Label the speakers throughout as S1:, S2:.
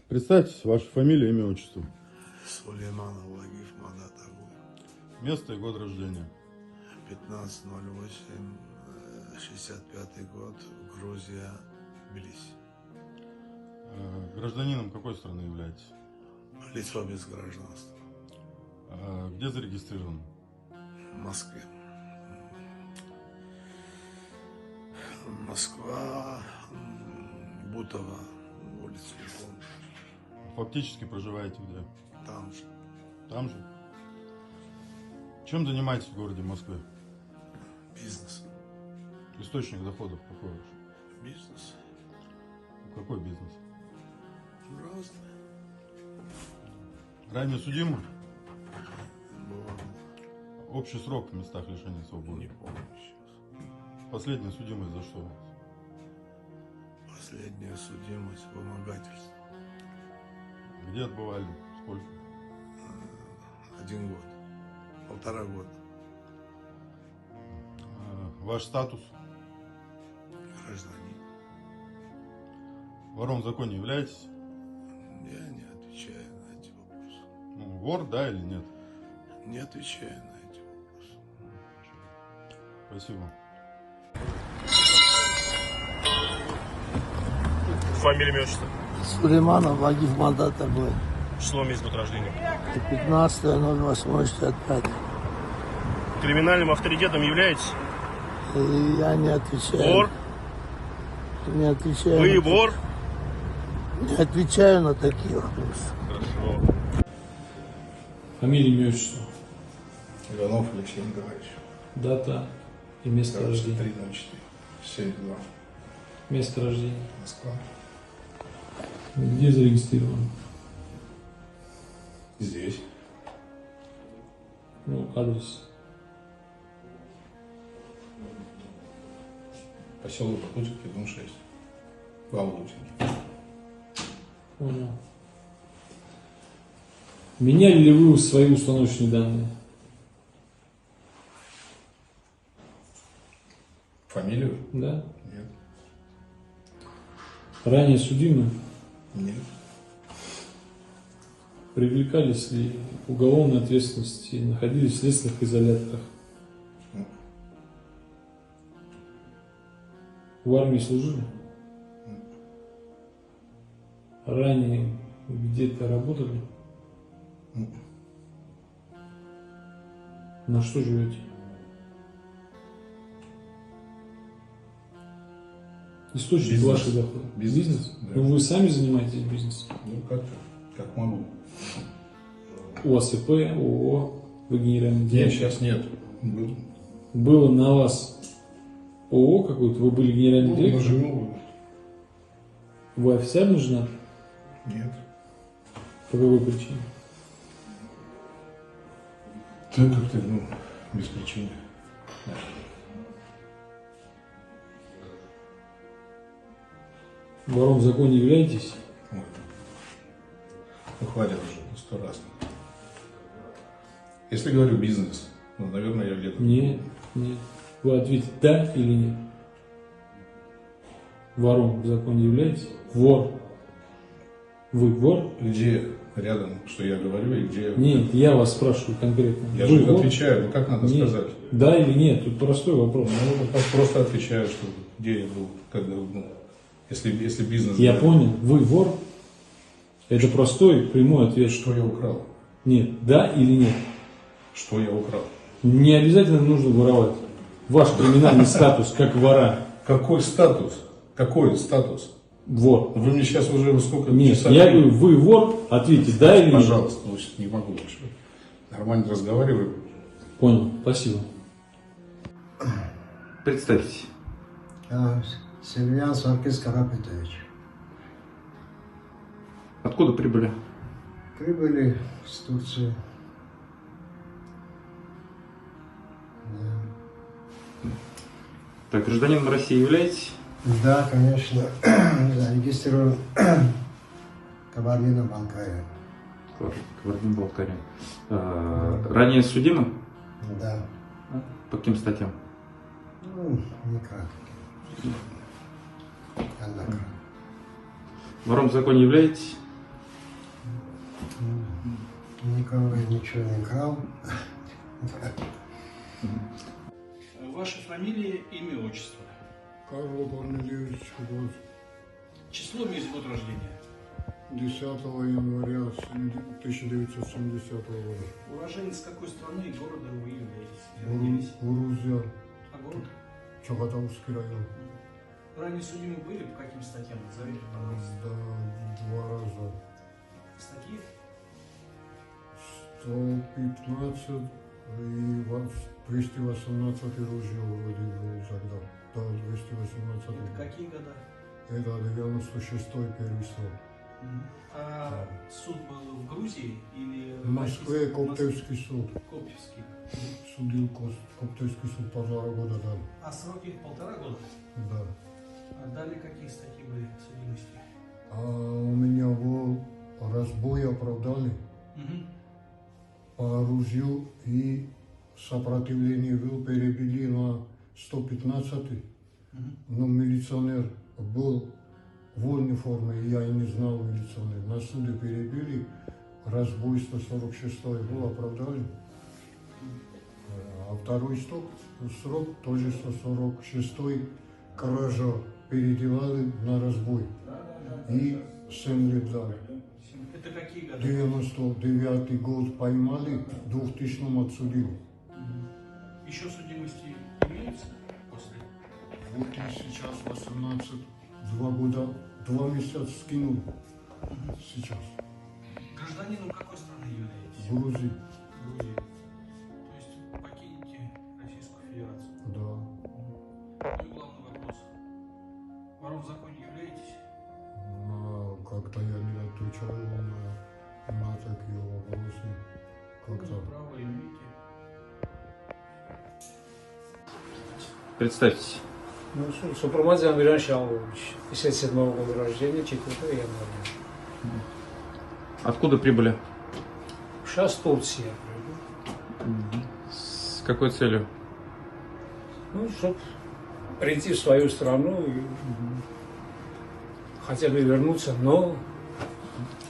S1: Представьтесь, ваша фамилия, имя, отчество.
S2: Сулейманов Вагиф Мадат Агу.
S1: Место и год рождения.
S2: 15.08.65 год. Грузия, Тбилиси.
S1: Гражданином какой страны являетесь?
S2: Лицо без гражданства.
S1: Где зарегистрирован?
S2: В Москве. Москва, Бутово, улица Любовь.
S1: Фактически проживаете где?
S2: Там же.
S1: Там же? Чем занимаетесь в городе Москве?
S2: Бизнес.
S1: Источник доходов какой ваш?
S2: Бизнес.
S1: Какой бизнес?
S2: Разные.
S1: Ранее судимы?
S2: Бывало.
S1: Общий срок в местах лишения свободы?
S2: Не помню сейчас.
S1: Последняя судимость за что?
S2: Последняя судимость, вымогательство.
S1: Где отбывали? Сколько?
S2: 1 год. 1,5 года.
S1: Ваш статус?
S2: Гражданин.
S1: Вором в законе являетесь?
S2: Я не отвечаю на эти вопросы.
S1: Ну, вор, да или нет?
S2: Не отвечаю на эти вопросы.
S1: Спасибо.
S3: Фамилия, имя, отчество.
S4: Сулейманов Вагиф Мадат Агу.
S3: Число, месяц, год рождения.
S4: 15.08.65.
S3: Криминальным авторитетом являетесь?
S4: Я не отвечаю.
S3: Вор?
S4: Не отвечаю.
S3: Вы вор?
S4: Не отвечаю на такие вопросы.
S3: Хорошо.
S5: Фамилия, имя, отчество.
S6: Иванов Алексей Николаевич.
S5: Дата и место рождения.
S6: 304 72.
S5: Место рождения.
S6: Москва.
S5: Где зарегистрирован?
S6: Здесь.
S5: Ну, адрес.
S6: Поселок Лутинки, дом 6. Лутинки.
S5: Понял. Меняли ли вы свои установочные данные?
S6: Фамилию?
S5: Да.
S6: Нет.
S5: Ранее судимы?
S6: Нет.
S5: Привлекались ли к уголовной ответственности, находились в следственных изоляторах?
S6: Нет.
S5: В армии служили? Ранее где-то работали?
S6: Нет.
S5: На что живете? Источник
S6: Бизнес.
S5: ваших доходов?
S6: Бизнес, да.
S5: Ну, вы сами занимаетесь бизнесом?
S6: Ну, как-то, как могу.
S5: У вас ИП, ООО, вы генеральный
S6: Нет,
S5: директор?
S6: сейчас нет. Был.
S5: Было на вас ООО какой-то, вы были генеральным
S6: Ну,
S5: директором?
S6: живу.
S5: Вы официально женаты?
S6: Нет.
S5: По какой причине?
S6: Так как-то, ну, без причины. Да.
S5: Вором в законе являетесь?
S6: Вот. Ну, хватит уже, 100 раз. Если говорю бизнес, ну, наверное, я где-то...
S5: Нет, нет. Вы ответите да или нет? Вором в законе являетесь? Вор. Вы вор?
S6: Где рядом, что я говорю, и где...
S5: Нет, я вас спрашиваю конкретно.
S6: Я
S5: Вы
S6: же
S5: вор?
S6: отвечаю, ну как надо
S5: Нет.
S6: сказать?
S5: Да или нет? Тут простой вопрос.
S6: Ну, так просто отвечаю, что где я был, когда, ну, если бизнес...
S5: Я
S6: да.
S5: понял. Вы вор? Это простой, прямой ответ.
S6: Что я украл?
S5: Нет. Да или нет?
S6: Что я украл?
S5: Не обязательно нужно воровать. Ваш криминальный статус как вора.
S6: Какой статус? Какой статус?
S5: Вор.
S6: Вы мне сейчас уже сколько
S5: Нет,
S6: часов-
S5: я говорю, вы вор, ответьте да или нет.
S6: Пожалуйста, лучше не могу больше. Нормально разговариваю.
S5: Понял, спасибо.
S3: Представьтесь.
S4: Сильвиан Саркис Карапетович.
S3: Откуда прибыли?
S4: Прибыли с Турции.
S3: Так, гражданином России являетесь?
S4: Да, конечно. Зарегистрирован Кабардино-Балкария.
S3: Кабардино-Балкария. Ранее судимы?
S4: Да.
S3: По каким статьям?
S4: Ну, не кратко. Однако.
S3: Вором в законе являетесь?
S4: Никого я ничего не крал.
S7: Ваша фамилия, имя, отчество.
S2: Карл Корнелиевич год.
S7: Число, месяц, год рождения.
S2: 10 января 1970 года.
S7: Уроженец какой страны и города вы являетесь? Родились?
S2: Грузия,
S7: А город?
S2: Чагатаускский район.
S7: Ранее судимы были по каким статьям? Назовите, пожалуйста.
S2: Да, 2 раза.
S7: Статьи?
S2: 115 и 218 ружье вроде был тогда. Да, 218.
S7: Это какие года?
S2: Это 96-й первый срок.
S7: А суд был в Грузии или
S2: В Москве
S7: Российской?
S2: Коптевский суд.
S7: Коптевский.
S2: Судил Коптевский суд 1,5 года дали.
S7: А сроки 1,5 года?
S2: Да.
S7: А далее какие статьи были судимости?
S2: А у меня был разбой оправдали по оружию и сопротивление был перебили на 115-й. Но милиционер был в униформе, и я и не знал милиционер. На суде перебили, разбой 146-й был оправдали. А второй срок тоже 146-й кража переделали на разбой. И 7 лет дали.
S7: Это какие годы?
S2: 99-й год поймали, в 2000-м отсудили.
S7: Еще судимости имеются после?
S2: Вот и сейчас 18, 2 года, 2 месяца скинул. Сейчас.
S7: Гражданином какой страны являетесь?
S2: Грузии.
S7: Грузии. То есть покинете Российскую Федерацию?
S2: Да.
S7: Ну и главный вопрос. Вором в законе являетесь?
S2: Как-то я не отвечаю на такие вопросы. Как-то.
S7: Право имеете.
S3: Представьтесь.
S5: Ну, Супрамадзе Амиран Шалович, 57 года рождения, 4 января.
S3: Откуда прибыли?
S5: Сейчас Турция.
S3: С какой целью?
S5: Ну, чтобы прийти в свою страну и хотя бы вернуться, но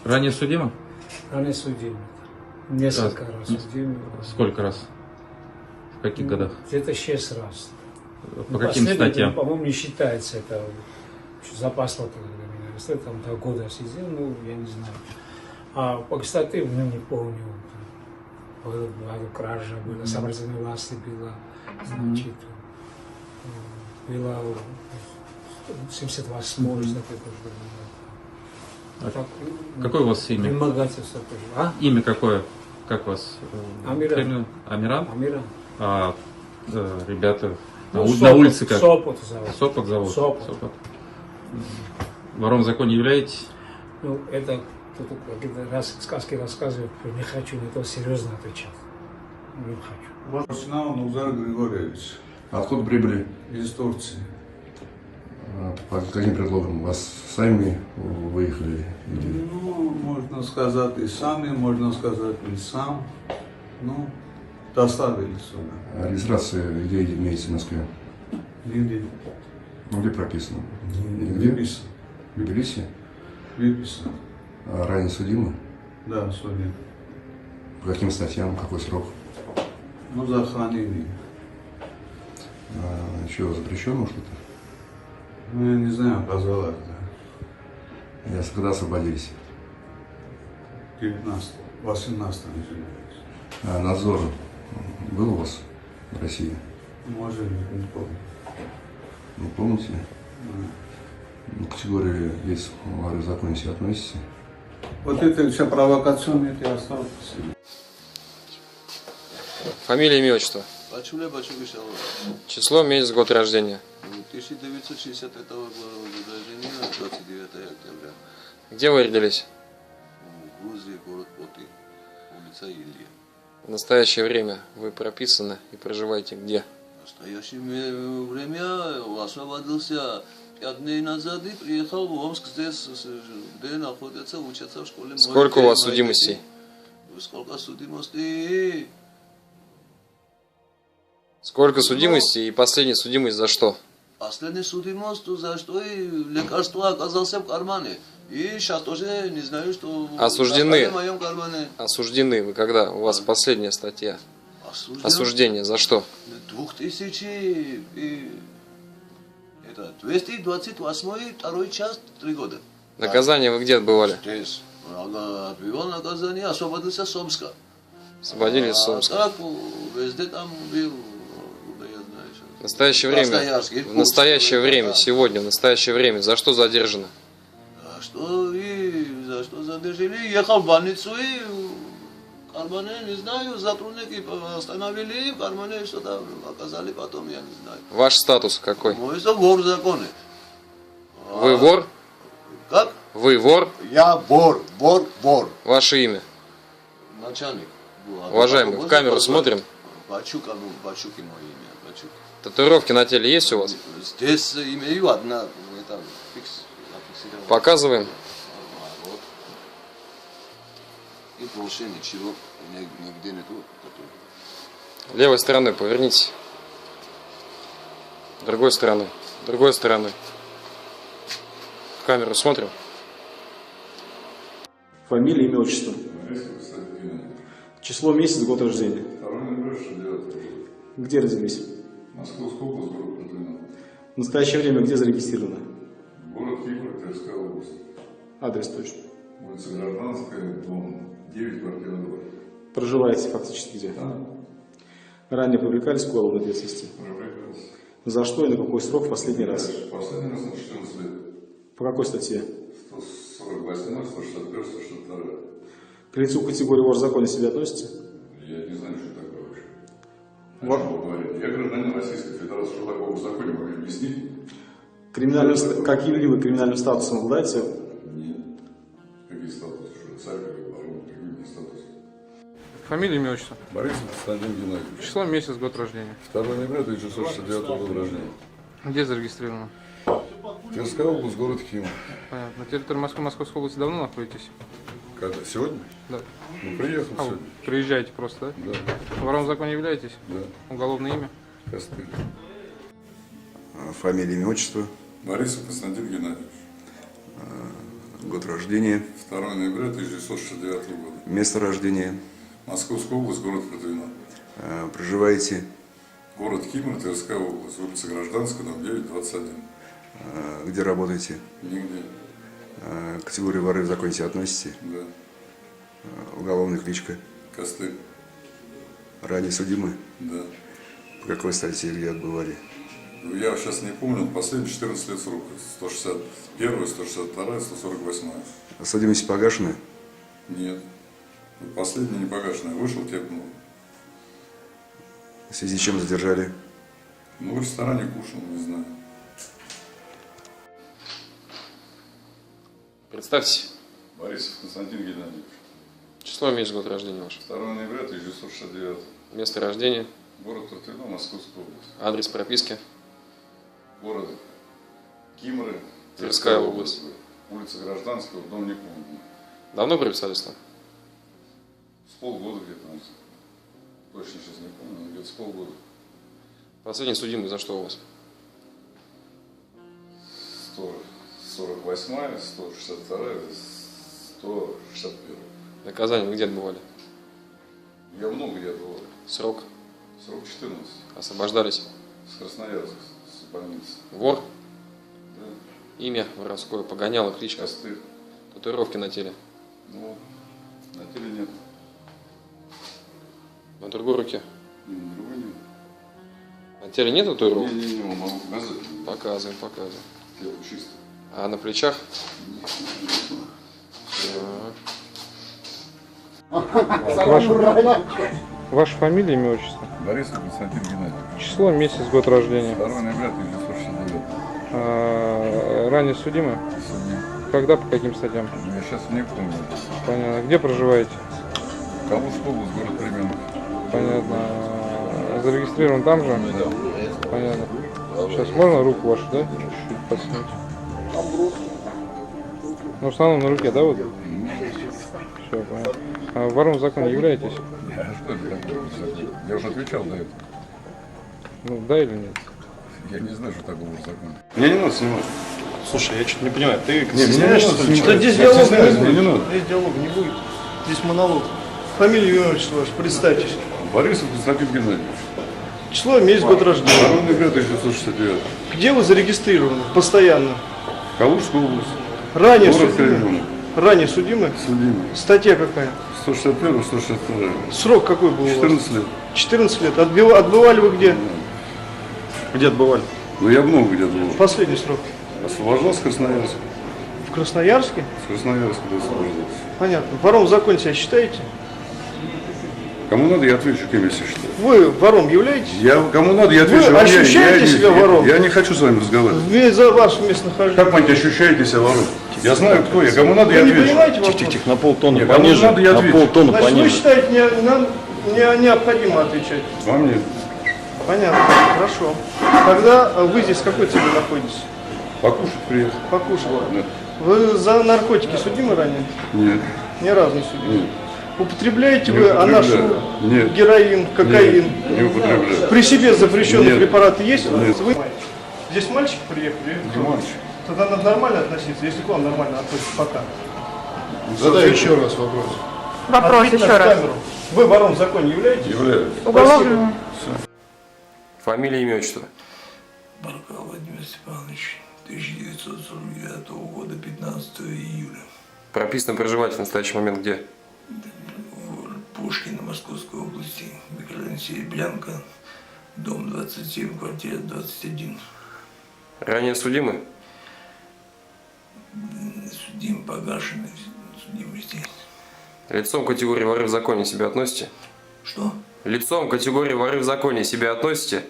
S3: Ранее судимы?
S5: ранее судимы. Несколько раз судимы.
S3: Сколько раз? В каких годах?
S5: Где-то 6 раз.
S3: По каким статьям?
S5: По-моему, не считается это. За паспорт, когда меня арестовали, там 2 года сидел, ну, я не знаю. А по статье, ну, не помню. Была кража, была, сопротивление власти было, значит, было 78 статья тоже было.
S3: Какое у вас имя?
S5: Вымогательство тоже. А?
S3: Имя какое? Как вас?
S5: Амиран.
S3: Амиран?
S5: Амиран.
S3: А ребята
S5: Ну,
S3: на улице как?
S5: Сопот зовут.
S3: Сопот зовут?
S5: Сопот.
S3: Вором в законе являетесь?
S5: Ну, это кто-то какие-то раз сказки рассказывает, не хочу, не то серьезно отвечать. Не хочу.
S8: Арсенал Нузар Григорьевич
S9: Откуда прибыли?
S8: из Турции.
S9: По каким предлогам? Вас сами выехали? Или...
S8: Ну, можно сказать и сами, можно сказать и сам. Ну, доставили сюда.
S9: А регистрация где имеется в Москве?
S8: Нигде.
S9: Ну, где прописано?
S8: Нигде. Выписан.
S9: В Тбилиси?
S8: Выписан.
S9: А ранее судимы?
S8: Да, судим.
S9: По каким статьям? Какой срок?
S8: Ну, за хранение.
S9: Еще запрещено что-то?
S8: Ну, я не знаю, позвала, да.
S9: Я когда освободились?
S8: 19, 18, извиняюсь.
S9: А надзор был у вас в России?
S8: Может быть, не помню.
S9: Не помните?
S8: Да.
S9: Ну, категории лиц в законе себе относите?
S8: Вот это все провокационные, это оставьте себе.
S10: Фамилия, имя, отчество.
S11: Бачуле Бачугишал.
S10: Число, месяц, год рождения.
S11: 1963 года рождения, 29 октября.
S10: Где вы родились?
S11: В Грузии, город Поты, улица Илья.
S10: В настоящее время вы прописаны и проживаете где?
S11: В настоящее время освободился 5 дней назад и приехал в Омск, здесь, где находится, учится в школе.
S10: Сколько у вас судимостей?
S11: Сколько судимостей?
S10: Сколько судимостей и последняя судимость за что?
S11: Последний судимость, за что и лекарство оказался в кармане. И сейчас тоже не знаю, что...
S10: Осуждены.
S11: В моем кармане.
S10: Осуждены вы когда? У вас последняя статья. Осуждение за что?
S11: 228 второй час 3 года.
S10: Наказание вы где отбывали?
S11: Здесь. Отбивал наказание, освободился с Омска.
S10: Освободили из Омска.
S11: Так, везде там был.
S10: В настоящее время, сегодня, в настоящее время, за что задержано?
S11: За что задержали? Ехал в больницу и в кармане, не знаю, сотрудники остановили, в кармане что-то оказали потом, я не знаю.
S10: Ваш статус какой?
S11: Мой вор в законе.
S10: Вы вор?
S11: Как?
S10: Вы вор?
S11: Я вор.
S10: Ваше имя?
S11: Начальник.
S10: Уважаемый, в камеру смотрим.
S11: Бачук мое имя. Бачук.
S10: Татуировки на теле есть у вас?
S11: Здесь имею одна. Это
S10: Показываем.
S11: Вот. И больше ничего нигде нету.
S10: Левой стороной повернитесь. Другой стороной. Другой стороной. В камеру смотрим.
S12: Фамилия, имя, отчество. Число, месяц, год рождения.
S6: 2 ноября 69 года.
S12: Где родились?
S6: Московская область, город Протвино.
S12: В настоящее время где зарегистрировано?
S6: Город Кипр, Тверская область.
S12: Адрес точно.
S6: Улица Гражданская, дом 9, квартира 2.
S12: Проживаете фактически где?
S6: Да.
S12: Ранее привлекались к уголовной ответственности?
S6: Привлекался.
S12: За что и на какой срок в последний раз?
S6: Последний раз на 14 лет.
S12: По какой статье?
S6: 148, 161, 162.
S12: К лицу категории вор в законе себя относите?
S6: Я не знаю, что такое вообще.
S12: Вор?
S6: Я гражданин Российской Федерации, что такое в законе, вы мне объясните?
S12: Каким-либо криминальным статусом обладаете?
S6: Нет. Какие статусы? Что царь, как барон, какие статусы?
S13: Фамилия, имя, отчество?
S6: Борисов Константин Геннадьевич.
S13: Число, месяц, год рождения.
S6: 2 ноября 1969 года рождения.
S13: Где зарегистрировано?
S6: Тверская область, город Хим.
S13: Понятно. На территории Московской области давно находитесь?
S6: Когда? Сегодня?
S13: Да.
S6: Ну, приехал
S13: Вы
S6: сегодня.
S13: приезжаете просто, да?
S6: Да.
S13: Вором в законе являетесь?
S6: Да.
S13: Уголовное имя?
S6: Костыль.
S9: Фамилия, имя, отчество.
S6: Борисов Константин Геннадьевич.
S9: Год рождения.
S6: 2 ноября 1969 года.
S9: Место рождения.
S6: Московская область, город Протвино.
S9: Проживаете?
S6: Город Кимр, Тверская область, улица Гражданская, дом 9, 21.
S9: Где работаете?
S6: Нигде.
S9: Категорию воры в законе себя относите?
S6: Да.
S9: Уголовная кличка?
S6: Костыль.
S9: Ранее судимы?
S6: Да.
S9: По какой статье где отбывали?
S6: Я сейчас не помню, последние 14 лет срока. 161, 162, 148.
S9: Судимость погашена?
S6: Нет. Последняя не погашенная. Вышел, тепнул.
S9: В связи с чем задержали?
S6: Ну, в ресторане кушал, не знаю.
S10: Представьте.
S6: Борисов Константин Геннадьевич.
S10: Число, месяц, год рождения ваш.
S6: 2 ноября 1969.
S10: Место рождения.
S6: Город Протвино, Московская область.
S10: Адрес прописки.
S6: Город Кимры,
S10: Тверская область.
S6: Улица Гражданского, дом не помню.
S10: Давно прописались там?
S6: С полгода где-то. Точно сейчас не помню, но где-то с полгода.
S10: Последний судимый за что у вас?
S6: 148, 162, 161.
S10: Наказание вы где отбывали?
S6: Я много где отбывал.
S10: Срок?
S6: Срок 14.
S10: Освобождались?
S6: С Красноярска, с больницы.
S10: Вор?
S6: Да.
S10: Имя воровское, погоняло, кличка?
S6: Костыль.
S10: Татуировки на теле?
S6: Ну, на теле нет.
S10: На другой руке?
S6: На другой нет.
S10: На теле нет татуировок?
S6: Не, могу показать.
S10: Показываем, показываем.
S6: Тело чисто.
S10: А на плечах?
S13: Ваша фамилия, имя, отчество?
S6: Борисов Константин Геннадьевич.
S13: Число, месяц, год рождения.
S6: 2 ноября 1969.
S13: Ранее судимы?
S6: Судим.
S13: Когда, по каким статьям?
S6: Я сейчас не помню.
S13: Понятно. Где проживаете?
S6: Калужская область, город Кременка.
S13: Понятно. Зарегистрирован там же?
S6: Да.
S13: Понятно. Сейчас можно руку вашу, да? Чуть-чуть подснять. Ну, в основном на руке, да, вот? Все, понятно. А вором в законе являетесь?
S6: Я что это такое? Я уже отвечал на это.
S13: Ну, да или нет?
S6: Я не знаю, что такое в законе.
S1: Мне не надо снимать.
S7: Слушай, я что-то не понимаю, ты
S1: Не, меня не надо снимать.
S7: Да здесь
S1: Я
S7: диалог
S1: стесняюсь,
S7: не
S1: мне не
S7: будет.
S1: надо.
S7: Здесь диалог не будет. Здесь монолог. Фамилия, имя, отчество ваше, представьтесь.
S6: Борисов Константин Геннадьевич.
S7: Число, месяц, год рождения.
S6: Народный год 1969.
S7: Где вы зарегистрированы постоянно?
S6: Калужская область.
S7: Ранее
S6: Город
S7: судимы?
S6: Калинин.
S7: Ранее судимы?
S6: Судимый.
S7: Статья какая?
S6: 161, 162.
S7: Срок какой был у вас?
S6: 14 лет.
S7: 14 лет. Отбывали вы где?
S1: Где отбывали?
S6: Ну я много где был.
S7: Последний срок.
S6: Освобождался в Красноярске.
S7: В Красноярске?
S6: С Красноярска да, освобождался.
S7: Понятно. Вором в законе себя считаете?
S6: Кому надо, я отвечу, кем я себя считаю.
S7: Вы вором являетесь?
S6: Кому надо, я отвечу.
S7: Вы ощущаете себя вором?
S6: Я не хочу с вами разговаривать.
S7: За ваше местонахождение.
S6: Как понять, ощущаете себя вором? Я знаю, кто я. Кому надо, я
S7: Вы не
S6: отвечу.
S7: понимаете вопрос?
S13: Тихо, на полтона
S6: Кому
S13: пониже.
S6: надо, я
S13: На
S6: отвечу.
S13: полтона
S7: Значит, вы
S13: пониже.
S7: считаете, нам необходимо отвечать?
S6: Вам нет.
S7: Понятно, хорошо. Тогда вы здесь с какой целью находитесь?
S6: Покушать приехал.
S7: Покушать.
S6: Да.
S7: Вы за наркотики судимы ранее?
S6: Нет.
S7: Ни разу не судимы?
S6: Нет.
S7: Употребляете
S6: Не
S7: вы
S6: употребляю.
S7: анашу,
S6: Нет.
S7: героин, кокаин?
S6: Нет, не употребляю.
S7: При себе запрещенные
S6: Нет.
S7: препараты есть?
S6: Нет.
S7: Вы... Здесь мальчики приехали? или кто?
S6: Мальчик.
S7: Тогда надо нормально относиться, если к вам нормально относится пока.
S2: Задай еще раз вопрос.
S14: Вопрос
S7: Ответьте
S14: еще
S7: на
S14: раз.
S7: камеру. Вы вором в законе являетесь?
S6: Являюсь.
S14: Уголовному.
S10: Фамилия, имя, отчество.
S11: Баркал Владимир Степанович, 1949 года, 15 июля.
S10: Прописано проживать в настоящий момент где?
S11: В Пушкино, Московской области, микрорайон Серебрянка, дом 27, квартира 21.
S10: Ранее судимы?
S11: Судим погашенный, судимости.
S10: Лицом категории воры в законе себя относите?
S11: Что?
S10: Лицом категории воры в законе себя относите?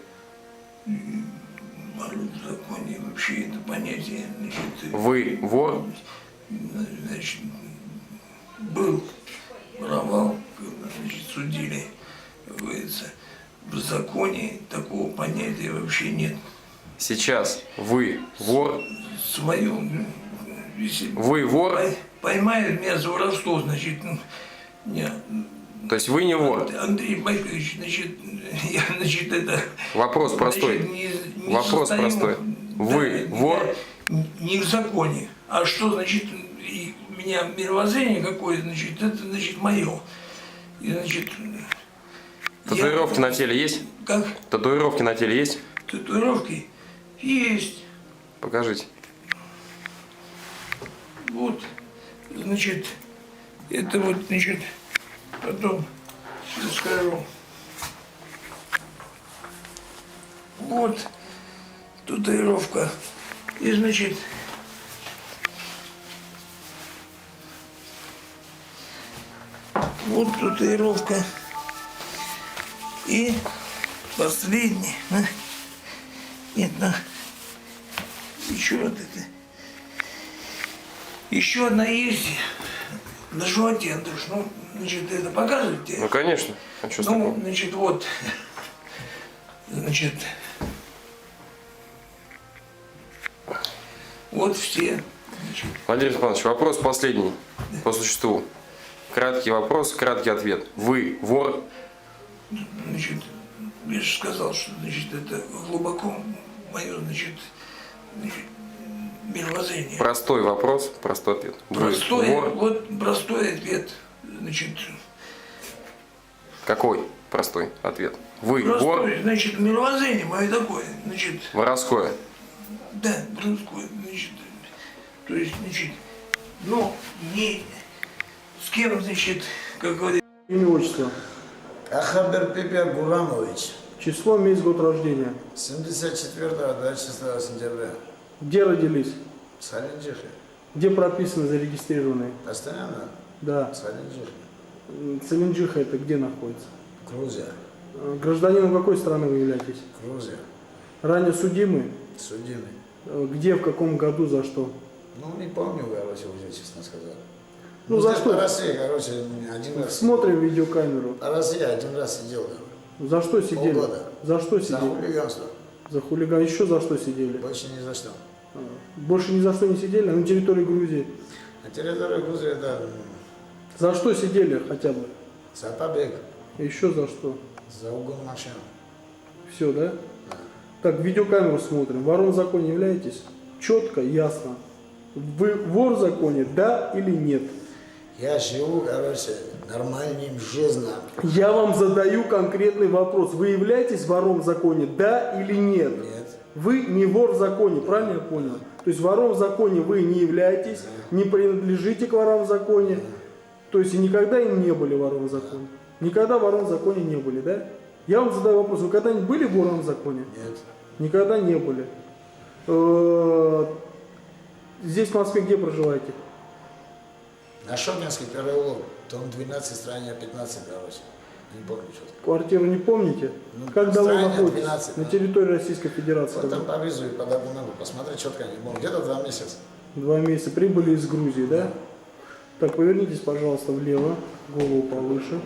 S11: Воры в законе вообще это понятие. Значит,
S10: Вы вор?
S11: Значит, был, воровал, значит, судили. Как говорится, в законе такого понятия вообще нет.
S10: Сейчас вы вор?
S11: Свое, если
S10: Вы вор?
S11: поймают меня за воровство, значит, не,
S10: То есть вы не вор?
S11: Андрей Байкович, значит, я, значит, это...
S10: Вопрос простой.
S11: Значит, не
S10: Вопрос
S11: состою,
S10: простой. Вы
S11: да,
S10: вор?
S11: Не в законе. А что, значит, и у меня мировоззрение какое, значит, это, значит, мое. И, значит...
S10: Татуировки на теле есть?
S11: Как?
S10: Татуировки на теле есть?
S11: Татуировки есть.
S10: Покажите.
S11: Вот, значит, это вот, значит, потом скажу. Вот татуировка. И, значит, вот татуировка. И последний. Нет, еще вот это. Еще одна есть на животе, Андрюш. Ну, значит, это показывать тебе?
S10: Ну, конечно. А что с
S11: Ну,
S10: такого?
S11: значит, вот. Значит, вот все. Значит,
S10: Владимир Степанович, вопрос последний по существу. Краткий вопрос, краткий ответ. Вы вор?
S11: значит, я же сказал, что, значит, это глубоко мое, значит, мировоззрение.
S10: Простой вопрос, простой ответ. Вы
S11: Простой,
S10: вор?
S11: вот простой ответ. Значит,
S10: Какой простой ответ? Вы вор?
S11: простой, значит, мировоззрение мое такое, значит,
S10: Воровское.
S11: да, русское, значит, то есть, значит, ну, не с кем, значит, как говорится.
S7: Имя, отчество.
S15: Ахабер Пепер Гуранович.
S7: Число, месяц, год рождения.
S15: 74-го, 26 сентября.
S7: Где родились?
S15: В Саленджихе.
S7: Где прописаны, зарегистрированы?
S15: Постоянно?
S7: Да.
S15: В Саленджихе.
S7: Саленджиха это где находится?
S15: Грузия.
S7: Гражданином какой страны вы являетесь?
S15: Грузия.
S7: Ранее судимый?
S15: Судимый.
S7: Где, в каком году, за что?
S15: Ну, не помню, короче, уже честно сказать.
S7: Ну, за что?
S15: По России, короче, один раз.
S7: Смотрим видеокамеру.
S15: По России один раз сидел.
S7: За что сидели?
S15: Полгода.
S7: За что
S15: За
S7: сидели?
S15: хулиганство.
S7: За хулиган. Еще за что сидели?
S15: Больше ни за что.
S7: Больше ни за что не сидели? А на территории Грузии?
S15: На территории Грузии, да.
S7: За что сидели хотя бы?
S15: За побег.
S7: Еще за что?
S15: За угон машин.
S7: Все, да? Так, видеокамеру смотрим. Вором в законе являетесь? Четко, ясно. Вы вор в законе, да или нет?
S15: Я живу, короче, нормальным жизнью.
S7: Я вам задаю конкретный вопрос. Вы являетесь вором в законе, да или нет?
S15: Нет.
S7: Вы не вор в законе, правильно я понял? То есть вором в законе вы не являетесь, не принадлежите к ворам в законе. То есть и никогда им не были вором в законе. Никогда вором в законе не были, да? Я вам задаю вопрос. Вы когда-нибудь были вором в законе?
S15: Нет.
S7: Никогда не были. Здесь в Москве где проживаете?
S15: На Шокинский переулок, дом 12, строение 15, короче. Не помню что-то.
S7: Квартиру не помните?
S15: Ну,
S7: Как давно
S15: строение
S7: находитесь?
S15: 12,
S7: На
S15: да.
S7: территории Российской Федерации.
S15: Вот там по визу и по документу посмотреть четко не помню. Где-то 2 месяца.
S7: 2 месяца. Прибыли из Грузии, да? Так, повернитесь, пожалуйста, влево. Голову повыше.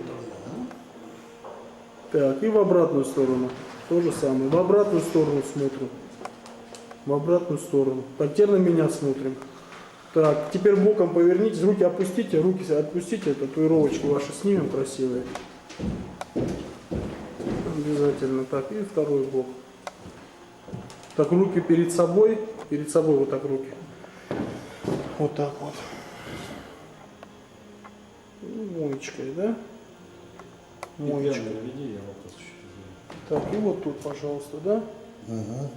S7: Так, и в обратную сторону. То же самое. В обратную сторону смотрим. В обратную сторону. Так, теперь на меня смотрим. Так, теперь боком повернитесь. Руки опустите. Руки отпустите. Татуировочки ваши снимем красивые. Обязательно. Так, и второй бок. Так, руки перед собой. Перед собой вот так руки. Вот так вот. Моечкой, да? Моечкой. Так, и вот тут, пожалуйста, да?
S15: Угу.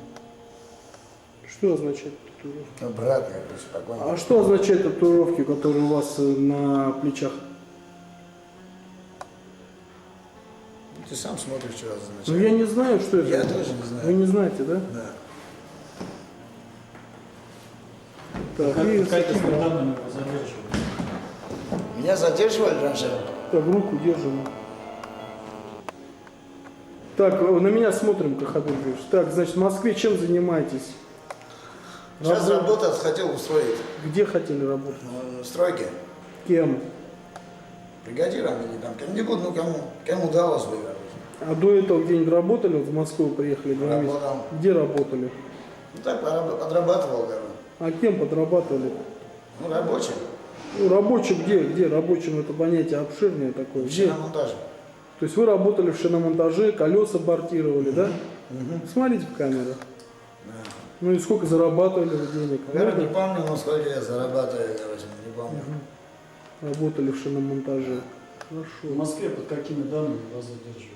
S7: Что означает татуировки?
S15: Ну, брат, я говорю, спокойно.
S7: А что означает татуировки, которые у вас на плечах?
S15: Ты сам смотришь, что означает.
S7: Ну, я не знаю, что это.
S15: Я тоже не знаю.
S7: Вы не знаете, да?
S15: Да.
S7: Так, и
S5: Какими данными вы задерживали?
S15: Меня задерживали раньше?
S7: Так, руку держим. Так, на меня смотрим, Кахабир Григорьевич. Так, значит, в Москве чем занимаетесь?
S15: Сейчас работать хотел устроить.
S7: Где хотели работать?
S15: В стройке.
S7: Кем?
S15: Бригадиром или там кем-нибудь, ну кому удалось бы.
S7: А до этого где-нибудь работали? В Москву приехали 2 месяца.
S15: Работал.
S7: Где работали?
S15: Ну так подрабатывал, короче.
S7: А кем подрабатывали?
S15: Ну, рабочим.
S7: Ну, рабочим где? Где рабочим? Это понятие обширное такое. Где?
S15: На монтаже.
S7: То есть вы работали в шиномонтаже, колеса бортировали, да? Смотрите в камеру. Ну и сколько зарабатывали вы денег?
S15: Наверное, не помню, но сколько я зарабатываю, короче, не помню.
S7: Работали в шиномонтаже. Хорошо.
S5: В Москве под какими данными вас задерживали?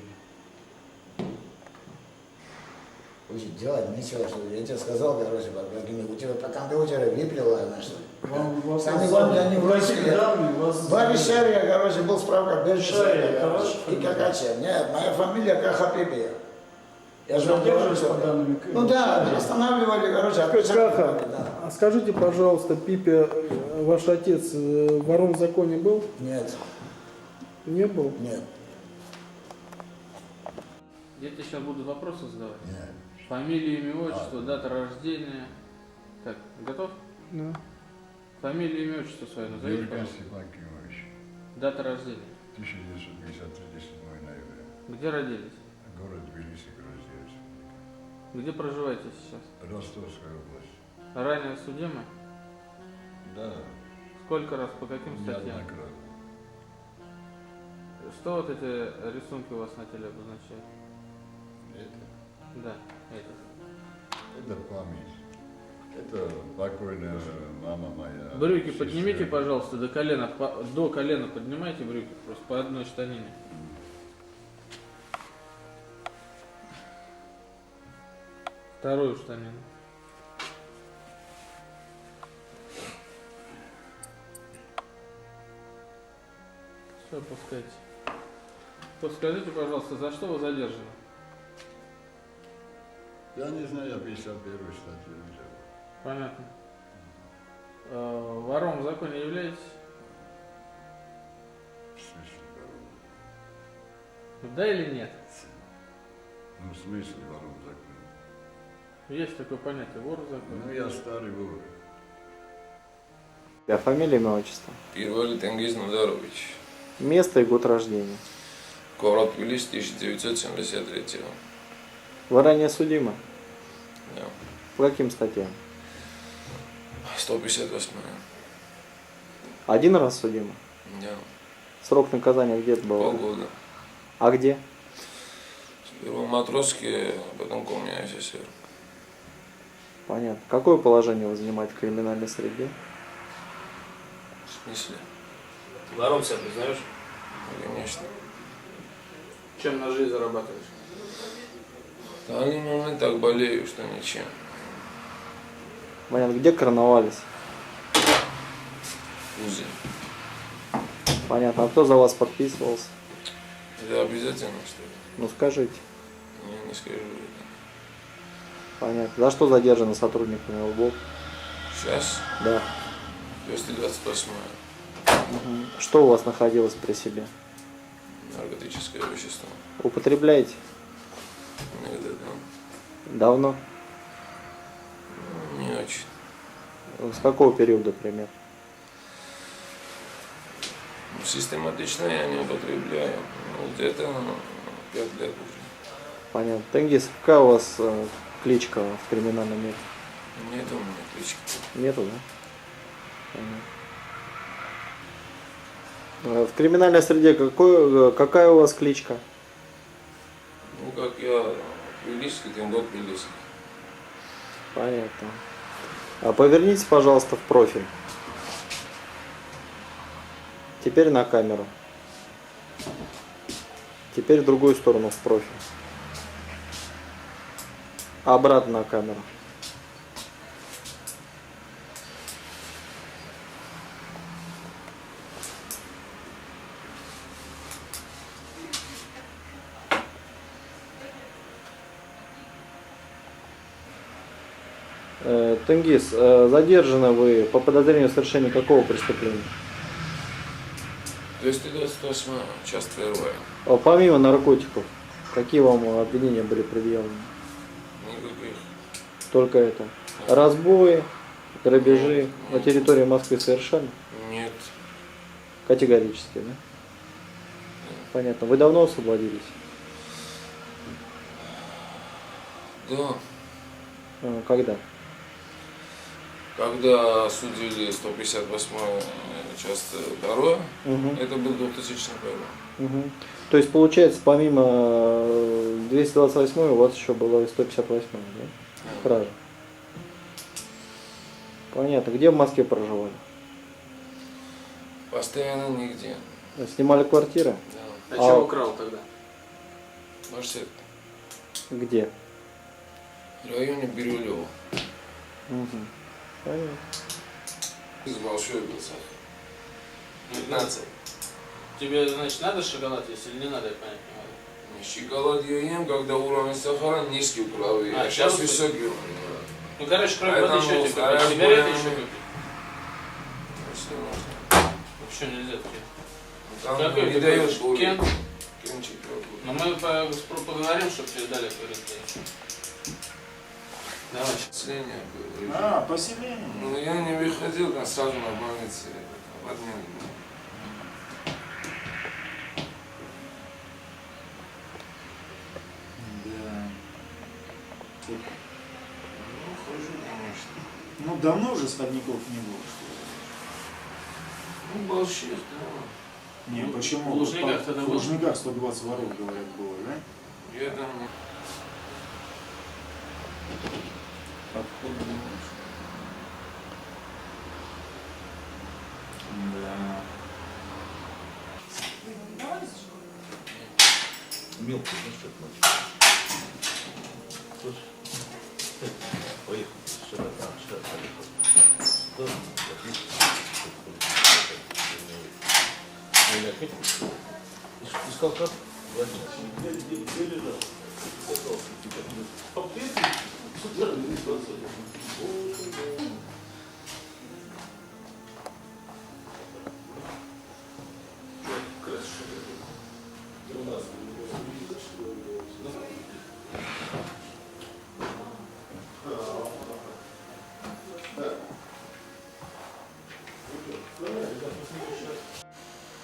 S15: Учить делать нечего, что я тебе сказал, короче, у тебя по компьютеру выплела, значит. Сами главное, не в России. В Аришаре я, короче, был справка без Шария, и Какача. Нет, моя фамилия Кахапипия. Я же
S5: задерживаюсь по данными.
S15: Ну да, останавливали, короче,
S7: Каха, а скажите, пожалуйста, Пипе, ваш отец вором в законе был?
S15: Нет.
S7: Не был?
S15: Нет.
S14: Я тебе сейчас буду вопросы задавать.
S15: Нет.
S14: Фамилия, имя, отчество, дата рождения. Так, готов?
S7: Да.
S14: Фамилия, имя, отчество свое назови, пожалуйста. Дата рождения.
S16: 1953, 7 ноября.
S14: Где родились?
S16: Город Тбилиси, Грузия.
S14: Где проживаете сейчас?
S16: Ростовская область.
S14: Ранее судимы?
S16: Да.
S14: Сколько раз, по каким статьям?
S16: Неоднократно.
S14: Что вот эти рисунки у вас на теле обозначают?
S16: Это?
S14: Да, это.
S16: Это память. Это покойная мама моя.
S14: Брюки поднимите, пожалуйста, до колена поднимайте брюки, просто по одной штанине. Вторую штанину. Все, опускайте. Подскажите, пожалуйста, за что вы задержаны?
S16: Я не знаю, я 51-ю статью взял.
S14: Понятно. Вором в законе являетесь?
S16: В смысле вором?
S14: Да или нет?
S16: Ну, в смысле вором в законе?
S14: Есть такое понятие, вор в законе.
S16: Ну, я старый вор.
S17: А фамилия, имя, отчество?
S10: Пирвали Тенгиз Надарович.
S17: Место и год рождения.
S10: Город Тбилиси, 1973.
S17: Вы ранее судимы?
S10: Да.
S17: По каким статьям?
S10: 158.
S17: Один раз судимы?
S10: Да.
S17: Срок наказания где-то был?
S10: Полгода.
S17: А где?
S18: Первый матросский, а потом комний офицер.
S17: Понятно. Какое положение вы занимаете в криминальной среде?
S18: В смысле?
S14: Вором себя признаешь?
S18: Конечно.
S14: Чем на жизнь зарабатываешь?
S18: Да они так болею, что ничем.
S17: Понятно. Где короновались?
S18: Узи.
S17: Понятно. А кто за вас подписывался?
S18: Это обязательно, что ли?
S17: Ну скажите.
S18: Я не скажу.
S17: Понятно. За что задержаны сотрудниками ЛБОП?
S18: Сейчас?
S17: Да.
S18: 228.
S17: Что у вас находилось при себе?
S18: Наркотическое вещество.
S17: Употребляете?
S18: Иногда да.
S17: Давно?
S18: Не очень.
S17: С какого периода примерно?
S18: Систематично я не употребляю. Где-то 5 лет уже.
S17: Понятно. Тенгиз, какая у вас кличка в криминальном мире?
S18: Нет у меня клички.
S17: Нету, да? Понятно. В криминальной среде какая у вас кличка?
S18: Ну, как я Тбилисский, Тенгок Тбилисский.
S17: Понятно. А повернитесь, пожалуйста, в профиль. Теперь на камеру. Теперь в другую сторону в профиль. Обратно на камеру. Тенгиз, задержаны вы по подозрению в совершении какого преступления?
S18: 228, часть 1.
S17: Помимо наркотиков, какие вам обвинения были предъявлены?
S18: Никаких.
S17: Только это. Разбои, грабежи на территории Москвы совершенно?
S18: Нет.
S17: Категорически, да? Понятно. Вы давно освободились?
S18: Да.
S17: Когда?
S18: Когда судили 158 часть 2, это был 2001.
S17: То есть получается, помимо 228 у вас еще было и 158, да? Кража. Понятно. Где в Москве проживали?
S18: Постоянно нигде.
S17: Снимали квартиры?
S18: Да.
S14: А чего украл тогда?
S18: Марсет.
S17: Где?
S18: В районе Бирюлева.
S17: Понятно.
S18: Из Волшеб был сахар. 15.
S14: Тебе, значит, надо шоколад есть или не надо, я понять не могу.
S18: Шоколад я ем, когда уровень сахара низкий в крови. А сейчас высокий уровень.
S14: Ну, короче, кроме воды еще тебе купить, сигареты еще купить.
S18: Если можно.
S14: Вообще нельзя тебе.
S18: Там
S14: какой
S18: не дают
S14: Кен?
S18: Кенчик.
S14: Но мы поговорим, чтобы тебе дали курить. Давай.
S18: Поселение было.
S12: А, поселение.
S18: Ну я не выходил, там сразу на больнице. В обмен.
S12: Да.
S18: Ну, хожу, конечно.
S12: Ну, давно уже сходников не было, что ли?
S18: Ну, Балших, да.
S12: Не, почему?
S14: В Лужниках тогда
S12: В
S14: было?
S12: Лужниках 120 воров, говорят, было, да?
S18: Я там не...
S12: Откуда думаешь? Да.
S16: Мелкий, ну что это? Поехал. Сюда, там, сюда, поехал. Искал как?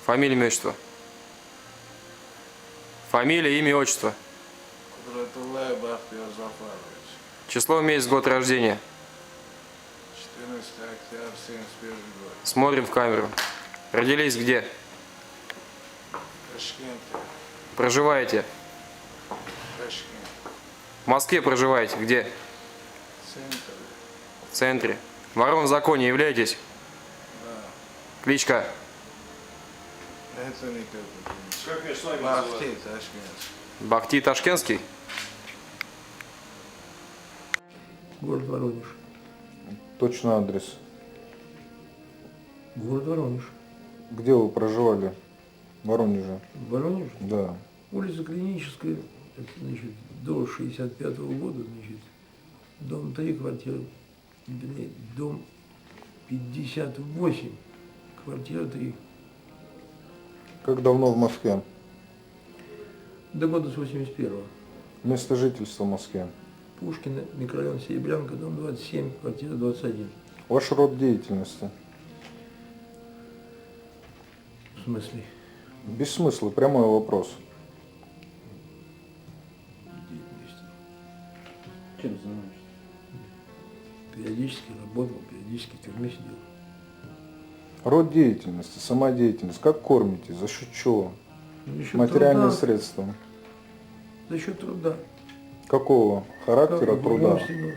S10: Фамилия, имя, отчество. Фамилия, имя, отчество. Число, месяц, год рождения.
S16: 14 октября 71 год.
S10: Смотрим в камеру. Родились где?
S16: Ташкент.
S10: Проживаете?
S16: Ташкент.
S10: В Москве проживаете? Где?
S16: Центр.
S10: В центре. Вором в законе являетесь?
S16: Да.
S10: Кличка?
S16: Это никакой.
S12: Как я с вами
S16: Бахти,
S12: называю?
S16: Ташкент.
S10: Бахти Ташкентский?
S4: Город Воронеж.
S13: Точно адрес.
S4: Город Воронеж.
S13: Где вы проживали? В Воронеже?
S4: В Воронеже?
S13: Да.
S4: Улица Клиническая, это, значит, до 65-го года, значит, дом 3, квартира, вернее, дом 58, квартира 3.
S13: Как давно в Москве?
S4: До года с 81-го.
S13: Место жительства в Москве?
S4: Пушкина, микрорайон Серебрянка, дом 27, квартира 21.
S13: Ваш род деятельности?
S4: В смысле?
S13: Без смысла, прямой вопрос.
S17: Чем занимаешься?
S4: Периодически работал, периодически в тюрьме сидел.
S13: Род деятельности, сама деятельность. Как кормите? За счет чего?
S4: За счет
S13: Материальные
S4: труда.
S13: средства.
S4: За счет труда.
S13: Какого характера труда?
S4: Умственного.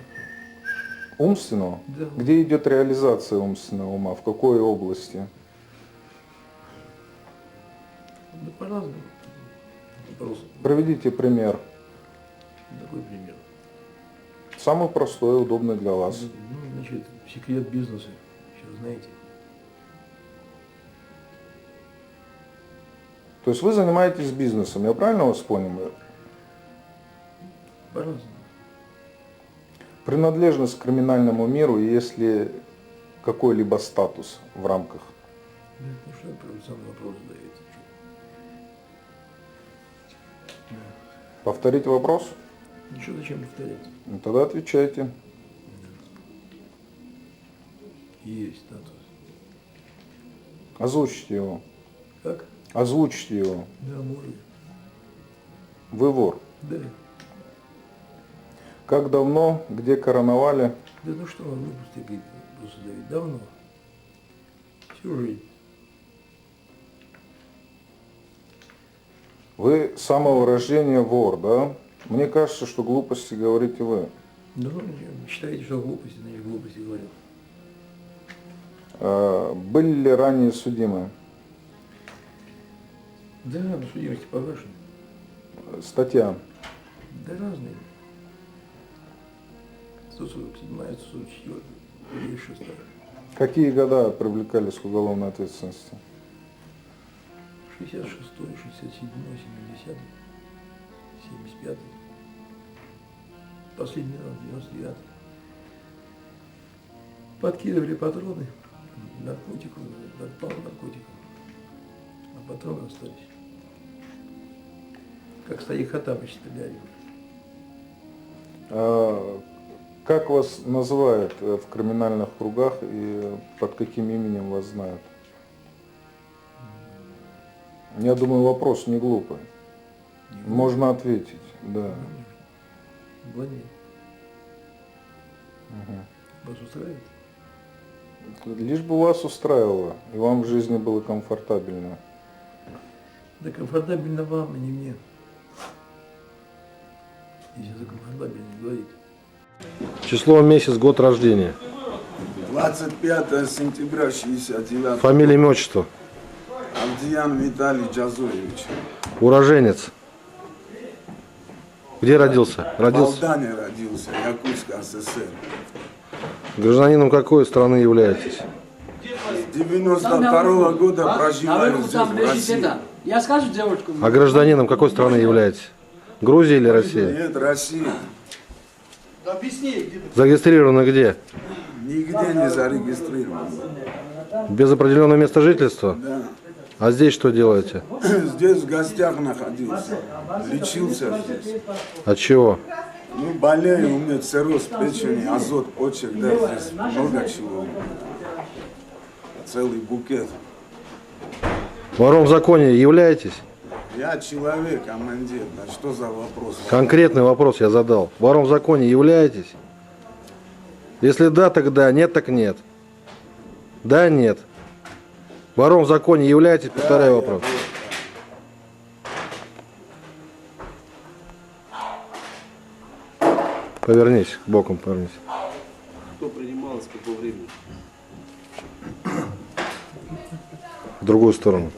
S13: Умственного?
S4: Да.
S13: Где идет реализация умственного ума? В какой области?
S4: Да по-разному. Вопрос.
S13: Приведите пример.
S4: Такой пример.
S13: Самый простой и удобный для вас.
S4: Ну, значит, секрет бизнеса. Сейчас знаете.
S13: То есть вы занимаетесь бизнесом, я правильно вас понял?
S4: По-разному.
S13: Принадлежность к криминальному миру, если какой-либо статус в рамках.
S4: Да, ну что провокационный вопрос задает?
S13: Повторить вопрос?
S4: Ничего, зачем повторять?
S13: Ну, тогда отвечайте.
S4: Есть статус.
S13: Озвучьте его.
S4: Как?
S13: Озвучьте его.
S4: Да, может.
S13: Вы вор.
S4: Да.
S13: Как давно, где короновали?
S4: Да ну что вам глупости говорить, просто Давид, давно. Всю жизнь.
S13: Вы с самого рождения вор, да? Мне кажется, что глупости говорите вы.
S4: Ну, считаете, что глупости, значит глупости говорят.
S13: Были ли ранее судимы?
S4: Да, на судимости погашены.
S13: Статья.
S4: Да разные. 147, 144, 56.
S13: Какие года привлекались к уголовной ответственности?
S4: 66, 67, 70, 75. Последний раз, 99. Подкидывали патроны, наркотиков, наркотиков. А патроны остались. Как стоит Хаттабыч стреляли.
S13: Как вас называют в криминальных кругах и под каким именем вас знают? Я думаю, вопрос не глупый. Можно ответить, да.
S4: Владимир.
S13: Угу.
S4: Вас устраивает?
S13: Лишь бы вас устраивало, и вам в жизни было комфортабельно.
S4: Да комфортабельно вам, а не мне. Если за комфортабельно говорить.
S19: Число, месяц, год рождения.
S16: 25 сентября 69.
S19: Фамилия, имя, отчество.
S16: Авдиян Виталий Джазоевич.
S19: Уроженец. Где родился?
S16: В Алдане родился, Якутск, СССР.
S19: Гражданином какой страны являетесь?
S16: С 92 года проживаю здесь, в России.
S20: Я скажу девушку.
S19: А гражданином какой страны являетесь? Грузия или Россия?
S16: Нет, Россия.
S19: Зарегистрировано где?
S16: Нигде не зарегистрирован.
S19: Без определенного места жительства?
S16: Да.
S19: А здесь что делаете?
S16: Здесь в гостях находился. Лечился здесь.
S19: От чего?
S16: Ну, болею, у меня цирроз печени, азот, почек, да, здесь много чего. Целый букет.
S19: Вором в законе являетесь?
S16: Я человек, командир, да что за вопрос?
S19: Конкретный вопрос я задал. Вором в законе являетесь? Если да, так да, нет, так нет. Да, нет. Вором в законе являетесь? Повторяю вопрос. Повернись, боком повернись.
S20: Кто принимал, с какого времени?
S19: В другую сторону.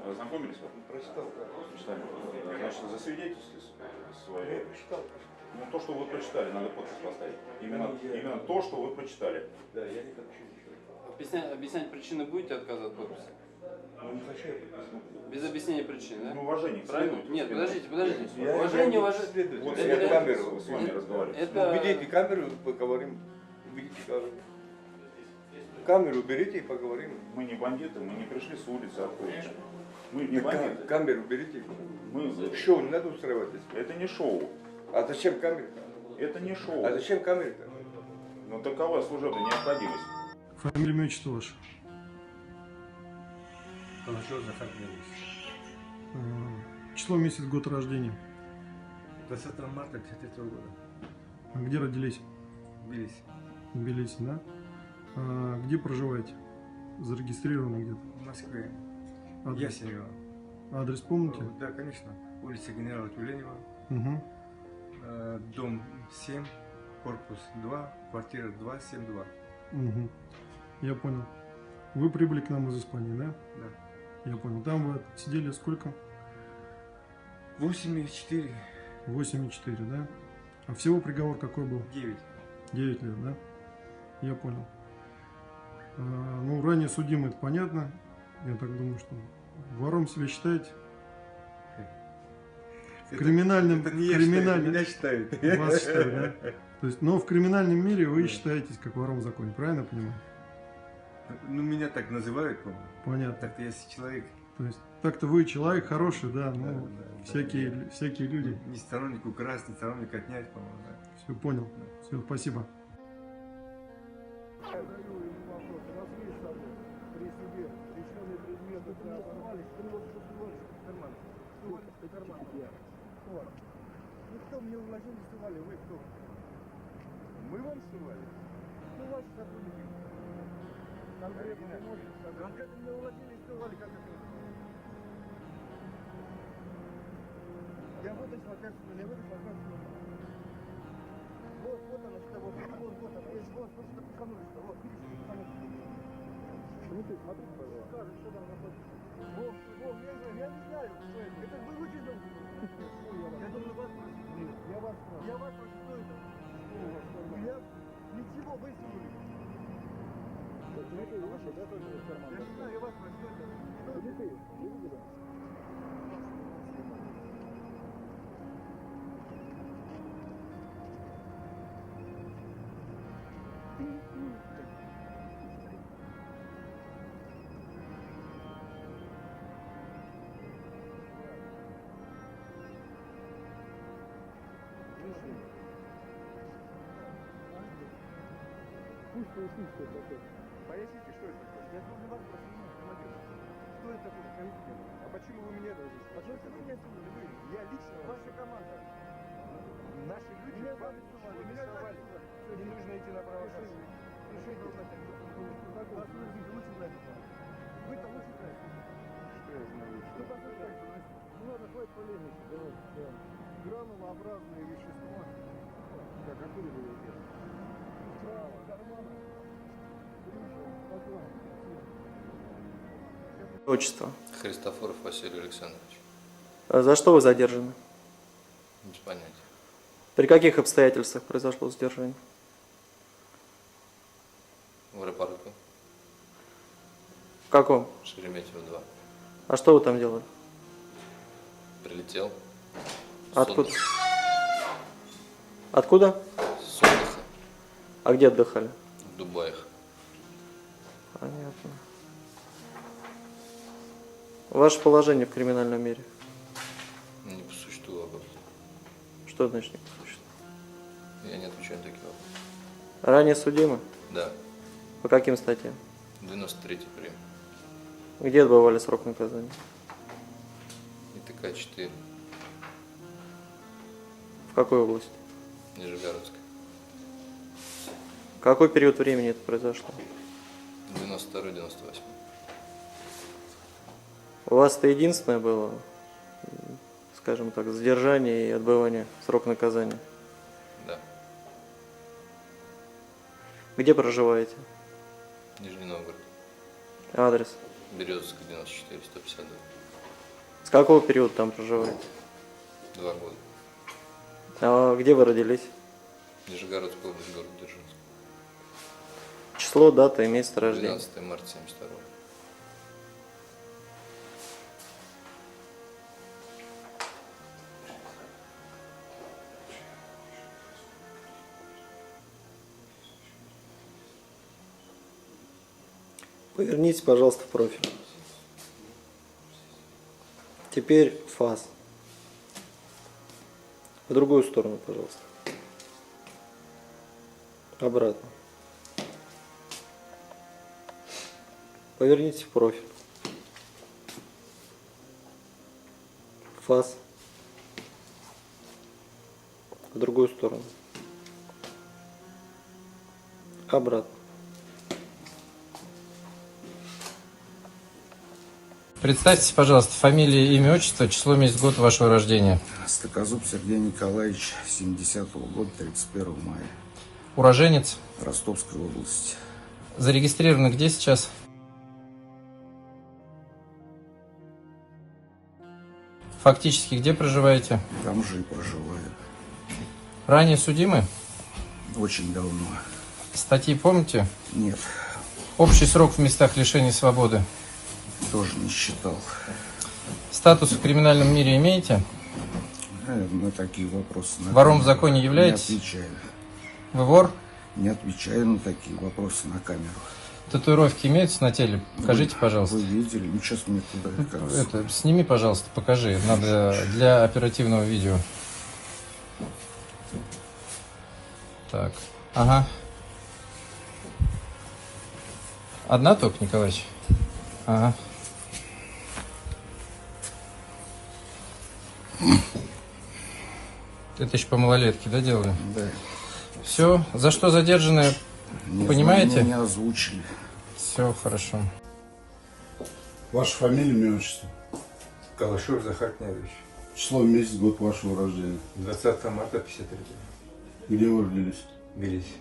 S1: Ознакомились?
S12: Прочитал.
S1: Прочитали. Значит, засвидетельствовали свое.
S12: Я прочитал.
S1: Ну, то, что вы прочитали, надо подпись поставить. Именно то, что вы прочитали.
S12: Да, я не хочу ничего.
S14: Объяснять причины будете отказа от подписи?
S12: Ну, не хочу я подписывать.
S14: Без объяснения причин, да?
S1: Ну, уважение к следователю.
S14: Нет, подождите.
S12: Я
S14: Уважение.
S1: Вот я камеру с вами разговариваю.
S12: Уберите камеру, поговорим. Уберите камеру. Камеру уберите и поговорим.
S1: Мы не бандиты, мы не пришли с улицы откуда-то. Мы не бандиты.
S12: Камеру уберите.
S1: Мы...
S12: Шоу не надо устраивать здесь.
S1: Это не шоу.
S12: А зачем камера?
S1: Это не шоу.
S12: А зачем камера-то?
S1: Но такова служебная необходимость.
S7: Фамилия, имя, отчество ваше.
S12: Положил за фамилию.
S7: Число, месяц, год рождения.
S12: 20 марта 1953 года.
S7: А где родились?
S12: В Тбилиси.
S7: В Тбилиси, да? А где проживаете? Зарегистрированы где-то?
S12: В Москве.
S7: Адрес?
S12: Ясенева.
S7: Адрес помните?
S12: Да, конечно. Улица генерала Тюленева.
S7: Угу.
S12: Дом 7, корпус 2, квартира 272.
S7: Угу. Я понял. Вы прибыли к нам из Испании, да?
S12: Да.
S7: Я понял. Там вы сидели сколько?
S12: 8,4.
S7: 8,4, да? А всего приговор какой был?
S12: 9.
S7: 9 лет, да? Я понял. Ну, ранее судимый, это понятно. Я так думаю, что вором себя считаете? В криминальном...
S12: Это не я считаю, меня считают.
S7: Вас считают, да? То есть, но в криминальном мире вы считаетесь как вором в законе, правильно я понимаю?
S12: Ну, меня так называют, по-моему.
S7: Понятно.
S12: Так-то я человек.
S7: То есть, так-то вы человек хороший, да, ну,
S12: Да,
S7: всякие люди.
S12: Не сторонник украсть, не сторонник отнять, по-моему, да.
S7: Все, понял. Все, спасибо.
S12: Ну кто мне уложили, сували? Вы кто? Мы вам сували? Ну ваши сотрудники. Конкретно не можете сказать. Конкретно мне уложили, сували, как это? Я вытащил ответственность, я вытащил ответственность. Вот она, что вот она, есть, вот что пиханули-то, вот, видишь, Дмитрий, смотрите, пожалуйста. Скажи, что там находится. Я не знаю, что это. Это вы выкинули. Я думаю, вас спросить. Я вас спрошу. Я вас спрошу, что это? Я ничего высунули. Дмитрий, вышел, да, тоже из кармана? Я не знаю, я вас спрошу, что это? Дмитрий, видите, да? Пусть пояснит, что это такое. Поясните, что это такое. Я должен вас спросить, что это такое, скажите мне. А почему вы меня должны спрашивать? Почему вы меня сунули? Вы, я лично. Ваша команда. Наши люди меня вам сували. Не нужно идти на провокацию. Пишите. Вас нужно лучше знать. Вы-то лучше знаете. Что я знаю? Что такое знаете? Ну ладно, хватит полемики. Давайте. Гранулообразные вещества. Так, откуда вы его делаете?
S17: Отчество.
S10: Христофоров Василий Александрович.
S17: А за что вы задержаны?
S10: Без понятия.
S17: При каких обстоятельствах произошло задержание?
S10: В аэропорту.
S17: В каком?
S10: Шереметьево 2.
S17: А что вы там делали?
S21: Прилетел.
S17: Откуда? Откуда?
S21: С отдыха
S17: А где отдыхали?
S21: в Дубаях.
S17: Понятно. Ваше положение в криминальном мире?
S21: Не по существу вопроса.
S17: Что значит не по существу?
S21: Я не отвечаю на такие вопросы.
S17: Ранее судимы?
S21: Да.
S17: По каким статьям?
S21: 93-й прим.
S17: Где отбывали срок наказания?
S21: ИТК-4.
S17: В какой области?
S21: Нижегородская.
S17: В какой период времени это произошло?
S21: 92-98.
S17: У вас это единственное было, скажем так, задержание и отбывание срока наказания?
S21: Да.
S17: Где проживаете?
S21: Нижний Новгород.
S17: Адрес?
S21: Березовская, 94, 152.
S17: С какого периода там проживаете?
S21: 2 года.
S17: А где вы родились?
S21: Нижегородская область, город Дзержинск.
S17: Число, дата и место рождения?
S21: 12 марта 72.
S17: Повернитесь, пожалуйста, в профиль. Теперь фас. В другую сторону, пожалуйста. Обратно. Повернитесь в профиль. Фас. В другую сторону. Обратно.
S3: Представьтесь, пожалуйста, фамилия, имя, отчество, число, месяц, год вашего рождения.
S22: Стаказуб Сергей Николаевич, 70-го года, 31 мая.
S3: Уроженец?
S22: Ростовской области.
S3: Зарегистрированы где сейчас? Фактически где проживаете?
S22: Там же и проживаю.
S3: Ранее судимы?
S22: Очень давно.
S3: Статьи помните?
S22: Нет.
S3: Общий срок в местах лишения свободы?
S22: Тоже не считал.
S3: Статус в криминальном мире имеете?
S22: На такие вопросы.
S3: Вором в законе являетесь?
S22: Не отвечаю.
S3: Вы вор?
S22: Не отвечаю на такие вопросы на камеру.
S3: Татуировки имеются на теле? Покажите, пожалуйста.
S22: Вы видели? Ну, сейчас мне туда как раз.
S3: Это, сними, пожалуйста, покажи. Надо для оперативного видео. Так. Ага. Одна только, Николаевич? Ага. Это еще по малолетке, да, делали?
S22: Да.
S3: Все. За что задержаны, понимаете?
S22: Не озвучили.
S3: Все хорошо.
S1: Ваша фамилия, имя, отчество?
S23: Калашов Захар Князевич.
S1: Число, месяц, год вашего рождения?
S23: 20 марта 53.
S1: Где вы родились?
S23: Тбилиси.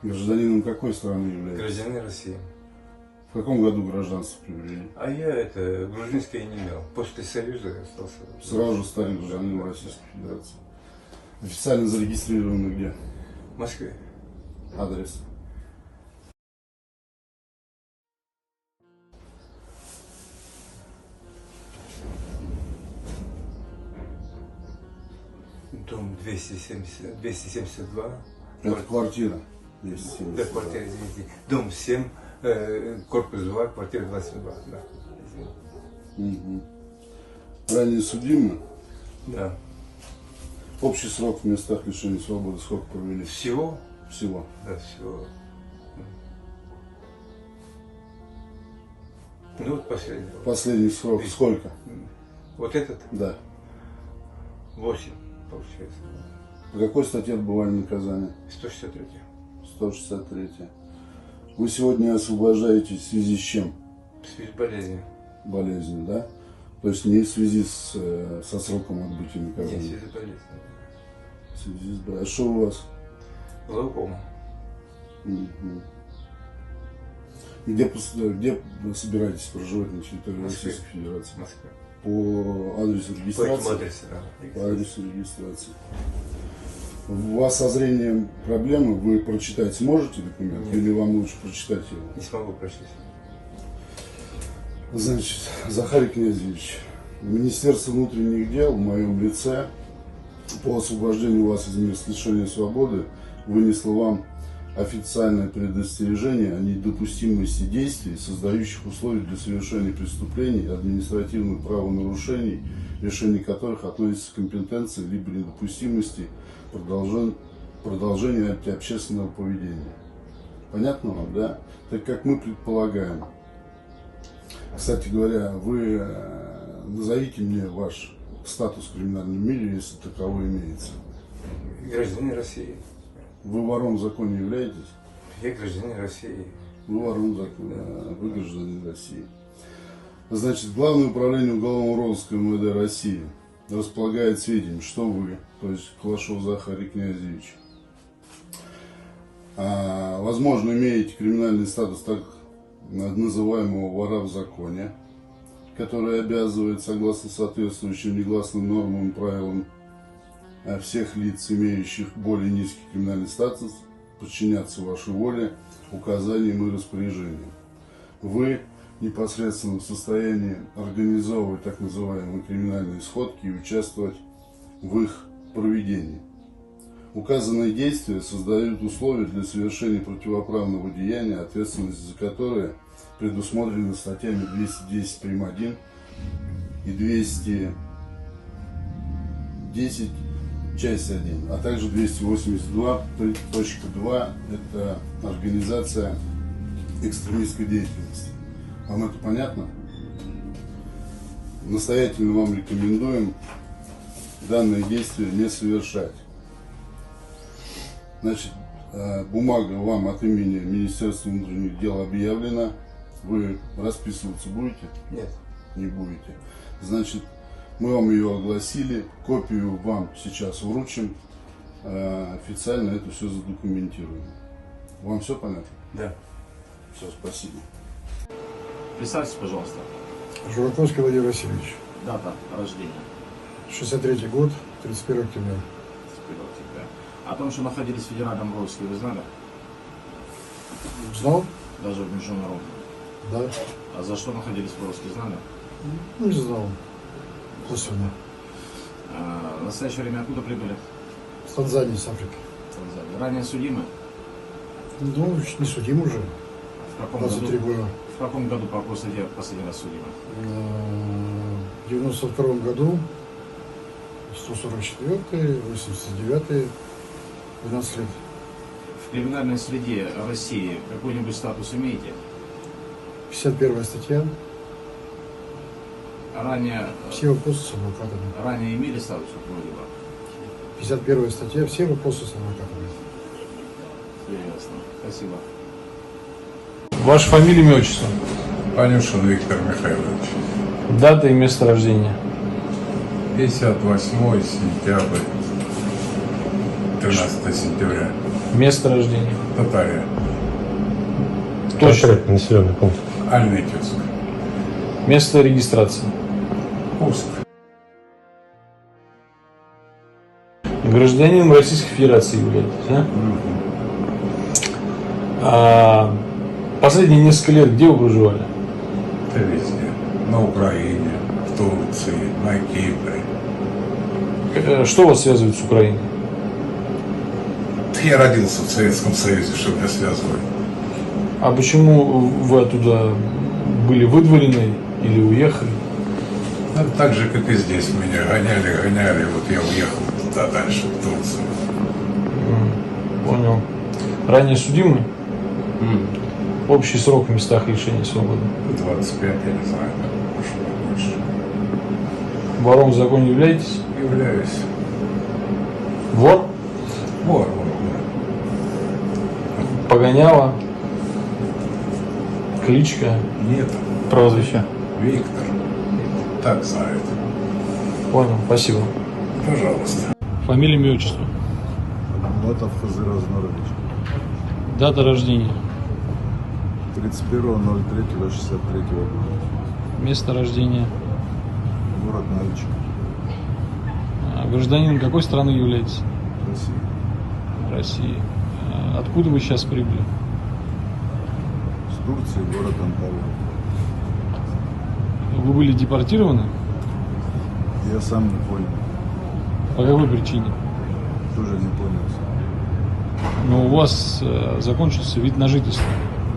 S1: Гражданином какой страны являетесь?
S23: Гражданин России.
S1: В каком году гражданство приобрели?
S23: А я грузинское не имел. После Союза остался.
S1: Сразу же стали гражданином Российской Федерации. Официально зарегистрированы где?
S23: В Москве.
S1: Адрес?
S23: Дом 272.
S1: Это квартира 272.
S23: Да, квартира, извините. Дом 7, корпус 2, квартира 22. Да.
S1: Угу. Ранее судимы?
S23: Да.
S1: Общий срок в местах лишения свободы сколько провели?
S23: Всего?
S1: Всего.
S23: Да, всего. Ну вот последний.
S1: Последний срок сколько?
S23: Вот этот?
S1: Да.
S23: 8, получается.
S1: По какой статье отбывали наказание?
S23: 163.
S1: 163. Вы сегодня освобождаетесь в связи с чем?
S23: В связи с болезнью.
S1: Болезнью, да? То есть не в связи со сроком отбытия наказания?
S23: Нет, в связи с болезнью.
S1: В связи с болезнью. А что у вас?
S23: Глаукома.
S1: Угу. Где вы собираетесь проживать на территории Российской Федерации?
S23: Москва.
S1: По адресу регистрации?
S23: По этому адресу, да.
S1: По адресу регистрации. У вас со зрением проблемы? Вы прочитать сможете документ?
S23: Нет.
S1: Или вам лучше прочитать его?
S23: Не смогу прочесть.
S1: Значит, Захарий Князевич, Министерство внутренних дел в моем лице по освобождению вас из мест лишения свободы вынесло вам официальное предостережение о недопустимости действий, создающих условия для совершения преступлений, административных правонарушений, решение которых относится к компетенции либо недопустимости продолжения общественного поведения. Понятно вам, да? Так как мы предполагаем. Кстати говоря, вы назовите мне ваш статус в криминальном мире, если таковой имеется.
S23: Гражданин России.
S1: Вы вором в законе являетесь?
S23: Я гражданин России.
S1: Вы вором в законе, вы гражданин России. Значит, Главное управление уголовного розыска МВД России располагает сведениями, что вы, то есть Калашов Захарий Князевич, возможно, имеете криминальный статус так называемого вора в законе, который обязывает, согласно соответствующим негласным нормам и правилам всех лиц, имеющих более низкий криминальный статус, подчиняться вашей воле, указаниям и распоряжениям. Вы непосредственно в состоянии организовывать так называемые криминальные сходки и участвовать в их проведении. Указанные действия создают условия для совершения противоправного деяния, ответственность за которое предусмотрена статьями 210 прим. 1 и 210 часть 1, а также 282.2 это организация экстремистской деятельности. Вам это понятно? Настоятельно вам рекомендуем данные действия не совершать. Значит, бумага вам от имени Министерства внутренних дел объявлена. Вы расписываться будете?
S23: Нет.
S1: Не будете. Значит, мы вам ее огласили, копию вам сейчас вручим, официально это все задокументируем. Вам все понятно?
S23: Да.
S1: Все, спасибо.
S2: Представьтесь, пожалуйста.
S8: Жураковский Владимир Васильевич.
S2: Дата рождения.
S8: 63-й год, 31 октября.
S2: 31 октября. О том, что находились в федеральном розыске, вы знали?
S8: Знал?
S2: Даже в международном?
S8: Да.
S2: А за что находились в розыске, знали?
S8: Не знал. Косвенно.
S2: В настоящее время откуда прибыли?
S8: С Танзании, с Африки.
S2: Танзания. Ранее судимы?
S8: Ну, не судим уже.
S2: В каком
S8: Раза
S2: году?
S8: 3 года.
S2: В каком году по последний раз судимы?
S8: В 92 году, 144-й, 89-й, 12 лет.
S2: В криминальной среде России какой-нибудь статус имеете?
S8: 51 статья.
S2: Ранее...
S8: Все вопросы с адвокатами.
S2: Ранее имели статус какой-либо?
S8: 51 статья, все вопросы с адвокатами.
S2: Ясно. Спасибо.
S14: Ваша фамилия, имя, отчество?
S9: Панюшин Виктор Михайлович.
S14: Дата и место рождения?
S9: 58 сентября, 13 сентября.
S14: Место рождения?
S9: Татария.
S14: Точно. Населенный пункт.
S9: Альметьевск.
S14: Место регистрации?
S9: Курск.
S14: Гражданином Российской Федерации являетесь, да? Последние несколько лет где вы проживали?
S9: Это везде. На Украине, в Турции, на Кипре.
S14: Что вас связывает с Украиной?
S9: Я родился в Советском Союзе, что меня связывает.
S14: А почему вы оттуда были выдворены или уехали?
S9: Так же, как и здесь. Меня гоняли, вот я уехал туда дальше, в Турцию.
S14: Понял. Ранее судимый? Общий срок в местах лишения свободы?
S9: 25, я не знаю, может больше.
S14: Вором в законе являетесь?
S9: Являюсь.
S14: Вор?
S9: Вор.
S14: Погоняла? Кличка?
S9: Нет.
S14: Прозвище?
S9: Виктор. Так знает.
S14: Понял, спасибо.
S9: Пожалуйста.
S14: Фамилия, имя, отчество?
S22: Ботов Хазыр Азмарович.
S14: Дата рождения?
S22: 31.03.63 года.
S14: Место рождения?
S22: Город Нальчик.
S14: Гражданином какой страны являетесь?
S22: Россия.
S14: России. Откуда вы сейчас прибыли?
S22: С Турции, город Анталия.
S14: Вы были депортированы?
S22: Я сам не понял.
S5: По какой причине?
S22: Тоже не понял.
S5: Но у вас закончился вид на жительство.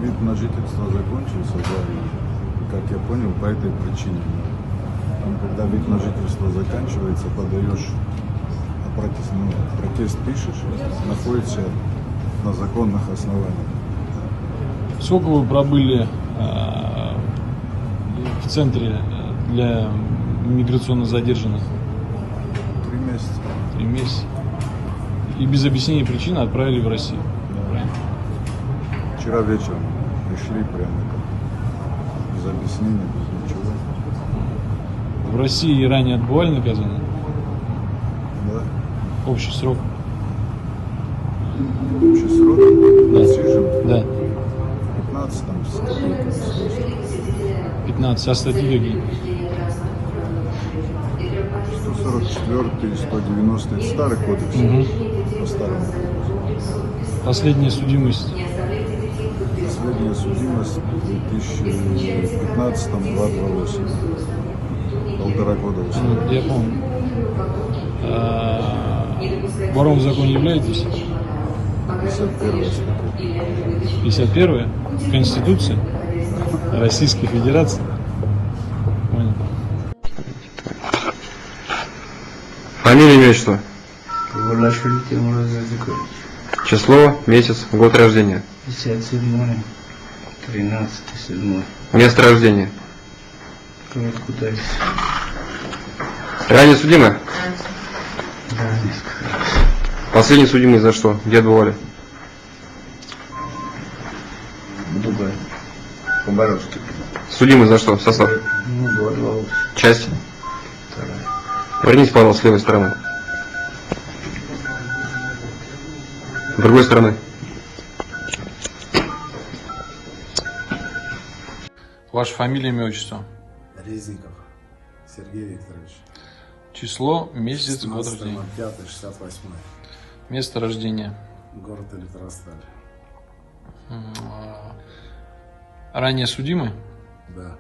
S22: Вид на жительство закончился, да, и, как я понял, по этой причине. Там, когда вид на жительство заканчивается, подаешь протест пишешь, находишься на законных основаниях.
S5: Сколько вы пробыли в центре для миграционно задержанных?
S22: 3 месяца.
S5: 3 месяца. И без объяснения причины отправили в Россию. Правильно?
S22: Вчера вечером пришли прямо как, без объяснения, без ничего.
S5: В России ранее отбывали наказание?
S22: Да.
S5: Общий срок?
S22: Общий срок?
S5: Да.
S22: Сижем?
S5: Да.
S22: 15 там, с копейками.
S5: 15. А статьи какие?
S22: 144, 190, это старый кодекс. По старому кодексу.
S5: Последняя судимость?
S22: Последняя судимость в 2015 228. 1,5 года условия.
S5: Я помню. Вором в законе являетесь?
S22: 51 статья.
S5: 51-я? Конституция Российской Федерации? Понял.
S10: Фамилия, имя, отчество? Число, месяц, год рождения.
S6: 57-й, 13-7.
S10: Место рождения.
S6: Город Кутайс.
S10: Ранее судимы?
S6: Да, несколько раз.
S10: Последний судимый за что? Где отбывали?
S6: В Дубае. По-боровски.
S10: Судимый за что? Состав?
S6: Ну, 228.
S10: Часть?
S6: Вторая.
S10: Вернись, пожалуйста, с левой стороны. С другой стороны.
S5: Ваша фамилия, имя, отчество?
S22: Резников Сергей Викторович.
S5: Число, месяц, год рождения.
S22: 5-68.
S5: Место рождения.
S22: Город Электросталь.
S5: Ранее судимы?
S22: Да.